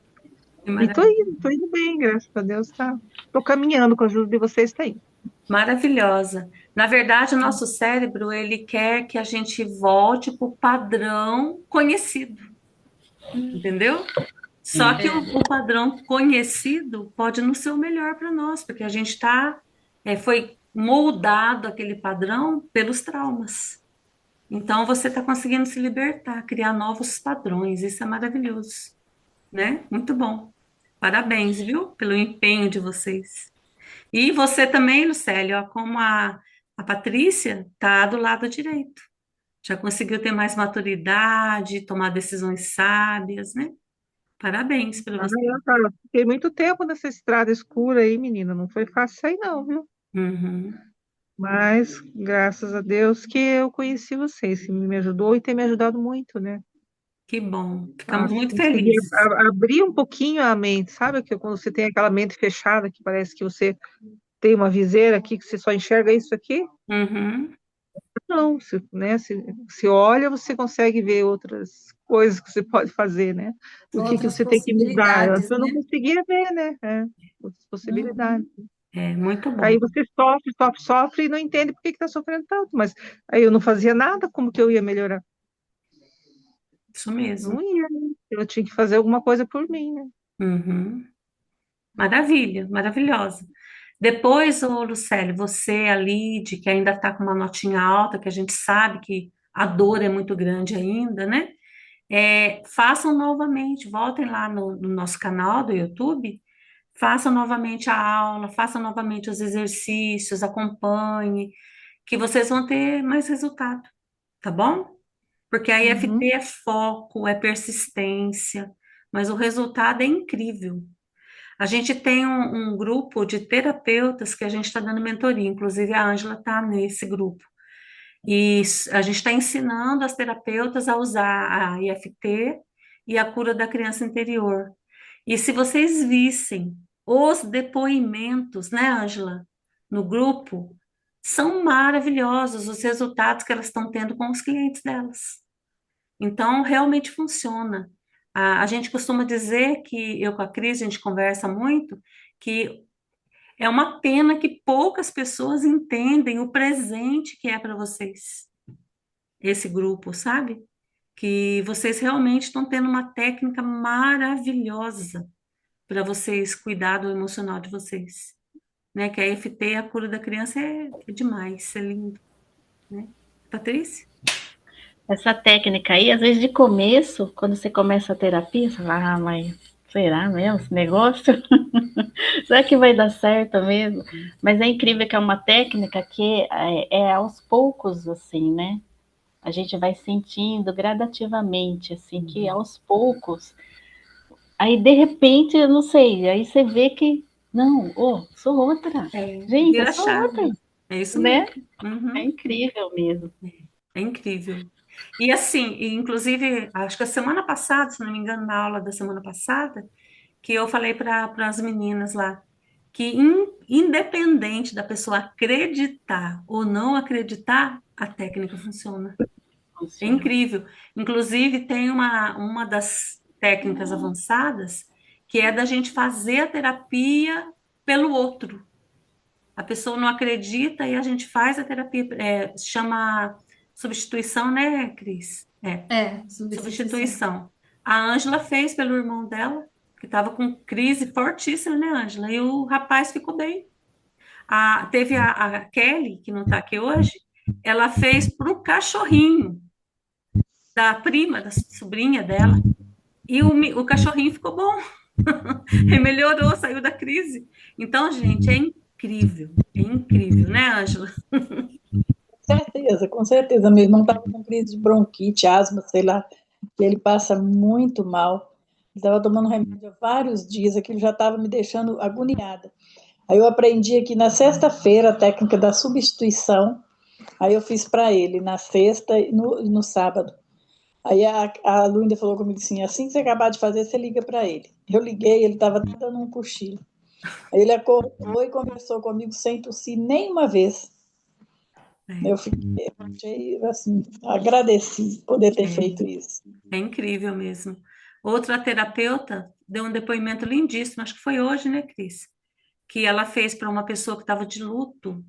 Que E maravilha. tô indo bem, graças a Deus, tá? Tô caminhando com a ajuda de vocês, tá indo. Maravilhosa. Na verdade, o nosso cérebro, ele quer que a gente volte para o padrão conhecido, entendeu? Só que É, o padrão conhecido pode não ser o melhor para nós, porque a gente foi moldado aquele padrão pelos traumas. Então, você está conseguindo se libertar, criar novos padrões. Isso é maravilhoso, né? Muito bom. Parabéns, viu, pelo empenho de vocês. E você também, Lucélio, ó, como a Patrícia, tá do lado direito. Já conseguiu ter mais maturidade, tomar decisões sábias, né? Parabéns para Ah, você. eu fiquei muito tempo nessa estrada escura aí, menina. Não foi fácil sair, não, viu? Uhum. Mas, graças a Deus que eu conheci vocês, que me ajudou e tem me ajudado muito, né? Que bom. A Ficamos muito conseguir felizes. abrir um pouquinho a mente, sabe? Que quando você tem aquela mente fechada, que parece que você tem uma viseira aqui, que você só enxerga isso aqui. Uhum. Não, né? Se olha, você consegue ver outras coisas que você pode fazer, né? O que outras você tem que mudar. Antes possibilidades, eu não né? conseguia ver, né? Outras possibilidades. Uhum. É muito Aí bom. você sofre, sofre, sofre e não entende por que está sofrendo tanto. Mas aí eu não fazia nada, como que eu ia melhorar? Isso mesmo. Não ia, né? Eu tinha que fazer alguma coisa por mim, né? Uhum. Maravilha, maravilhosa. Depois, ô Lucélio, você, a Lide, que ainda está com uma notinha alta, que a gente sabe que a dor é muito grande ainda, né? Façam novamente, voltem lá no nosso canal do YouTube, façam novamente a aula, façam novamente os exercícios, acompanhe, que vocês vão ter mais resultado, tá bom? Porque a IFT Uhum, é foco, é persistência, mas o resultado é incrível. A gente tem um grupo de terapeutas que a gente está dando mentoria, inclusive a Ângela está nesse grupo. E a gente está ensinando as terapeutas a usar a IFT e a cura da criança interior. E se vocês vissem os depoimentos, né, Ângela, no grupo, são maravilhosos os resultados que elas estão tendo com os clientes delas. Então, realmente funciona. A gente costuma dizer que eu com a Cris, a gente conversa muito, que é uma pena que poucas pessoas entendem o presente que é para vocês, esse grupo, sabe? Que vocês realmente estão tendo uma técnica maravilhosa para vocês cuidar do emocional de vocês, né? Que a EFT, a cura da criança, é demais, é lindo, né? Patrícia? Essa técnica aí, às vezes de começo, quando você começa a terapia, você fala, mas será mesmo esse negócio? Será que vai dar certo mesmo? Mas é incrível que é uma técnica que é aos poucos, assim, né? A gente vai sentindo gradativamente, assim, que Uhum. aos poucos, aí de repente, eu não sei, aí você vê que, não, sou outra. Gente, eu Vira a sou outra, chave. É isso né? mesmo. É Uhum. incrível mesmo. É incrível. E assim, inclusive, acho que a semana passada, se não me engano, na aula da semana passada, que eu falei para as meninas lá, que independente da pessoa acreditar ou não acreditar, a técnica funciona. É funciona. incrível. Inclusive, tem uma das técnicas avançadas que é da gente fazer a terapia pelo outro. A pessoa não acredita e a gente faz a terapia, chama substituição, né, Cris? É, substituição. Substituição. A Ângela fez pelo irmão dela, que estava com crise fortíssima, né, Ângela? E o rapaz ficou bem. Teve a Kelly, que não está aqui hoje, ela fez para o cachorrinho da prima, da sobrinha dela, e o cachorrinho ficou bom. Ele melhorou, saiu da crise. Então, gente, é incrível, né, Ângela? Certeza, com certeza. Meu irmão estava com crise de bronquite, asma, sei lá, e ele passa muito mal. Ele estava tomando remédio há vários dias, aquilo já estava me deixando agoniada. Aí eu aprendi aqui na sexta-feira a técnica da substituição, aí eu fiz para ele na sexta e no sábado. Aí a Lu ainda falou comigo assim que você acabar de fazer, você liga para ele. Eu liguei, ele estava dando um cochilo. Aí ele acordou e conversou comigo sem tossir nenhuma vez. Eu fiquei, assim, agradeci poder ter feito isso. É incrível mesmo. Outra terapeuta deu um depoimento lindíssimo, acho que foi hoje, né, Cris? Que ela fez para uma pessoa que estava de luto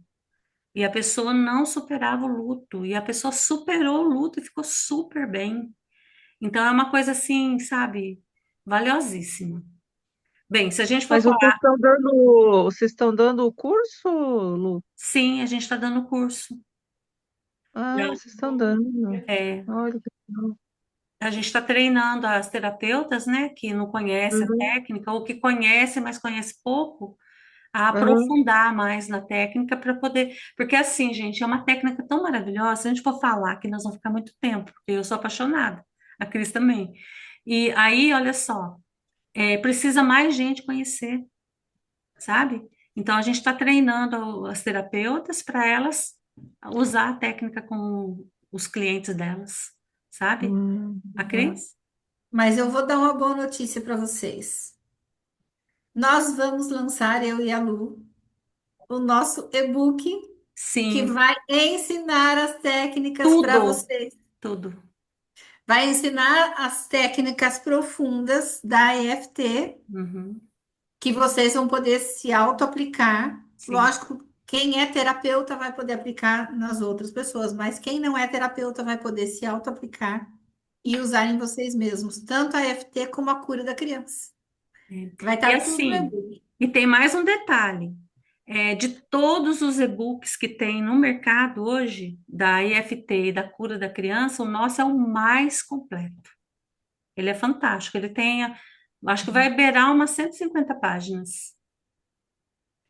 e a pessoa não superava o luto e a pessoa superou o luto e ficou super bem. Então é uma coisa assim, sabe, valiosíssima. Bem, se a gente for Mas falar, vocês estão dando o curso, Lu? sim, a gente está dando curso. Ah, vocês estão dando. É, Olha que legal. a gente está treinando as terapeutas, né, que não conhecem a Uhum, técnica ou que conhecem, mas conhecem pouco, a uhum, aprofundar mais na técnica para poder. Porque, assim, gente, é uma técnica tão maravilhosa. Se a gente for falar que nós vamos ficar muito tempo, porque eu sou apaixonada, a Cris também. E aí, olha só, precisa mais gente conhecer, sabe? Então, a gente está treinando as terapeutas para elas usar a técnica com os clientes delas, sabe? A legal. Cris? Mas eu vou dar uma boa notícia para vocês. Nós vamos lançar, eu e a Lu, o nosso e-book que Sim, vai ensinar as técnicas para tudo, vocês. tudo. Vai ensinar as técnicas profundas da EFT Uhum, que vocês vão poder se auto-aplicar. sim, Lógico, quem é terapeuta vai poder aplicar nas outras pessoas, mas quem não é terapeuta vai poder se auto-aplicar e usar em vocês mesmos, tanto a EFT como a cura da criança. é. Vai E estar tudo no assim, e-book. e tem mais um detalhe. De todos os e-books que tem no mercado hoje, da EFT e da cura da criança, o nosso é o mais completo. Ele é fantástico. Ele tem, acho que vai beirar umas 150 páginas.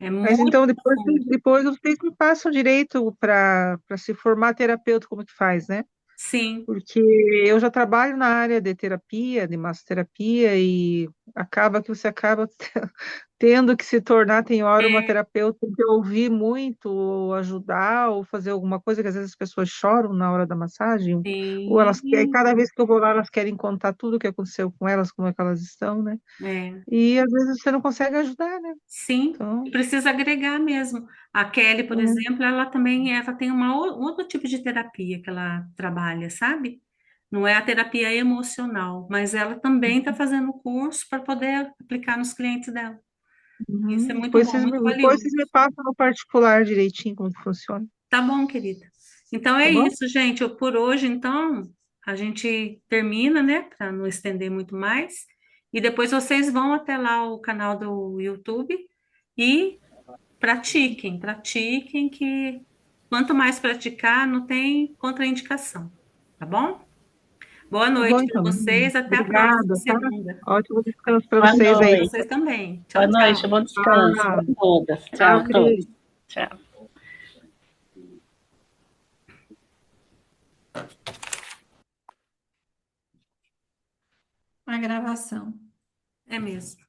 É Mas muito então profundo. depois vocês me passam direito para se formar terapeuta, como que faz, né? Sim, Porque eu já trabalho na área de terapia, de massoterapia, e acaba que você acaba tendo que se tornar, tem hora, uma é, terapeuta que ouvir muito, ou ajudar, ou fazer alguma coisa, que às vezes as pessoas choram na hora da massagem, ou elas querem, sim, cada vez que eu vou lá, elas querem contar tudo o que aconteceu com elas, como é que elas estão, né? é. E às vezes você não consegue ajudar, né? Sim, Então, e precisa agregar mesmo. A Kelly, por hum, exemplo, ela tem outro tipo de terapia que ela trabalha, sabe? Não é a terapia emocional, mas ela também está fazendo o curso para poder aplicar nos clientes dela. Isso é muito bom, muito depois valioso. vocês me passam no particular direitinho como que funciona, Tá bom, querida. Então é tá bom? isso, gente. Por hoje, então, a gente termina, né? Para não estender muito mais. E depois vocês vão até lá o canal do YouTube e pratiquem, pratiquem, que quanto mais praticar, não tem contraindicação, tá bom? Boa Tá bom, noite para então. vocês, até a próxima Obrigada, tá? segunda. Ótimo descanso para Boa vocês aí. Para noite. vocês também. Boa Tchau, noite, tchau. bom descanso. Ah, Boa todas. Tchau tchau, a todos. Cris. Tchau. A gravação. É mesmo.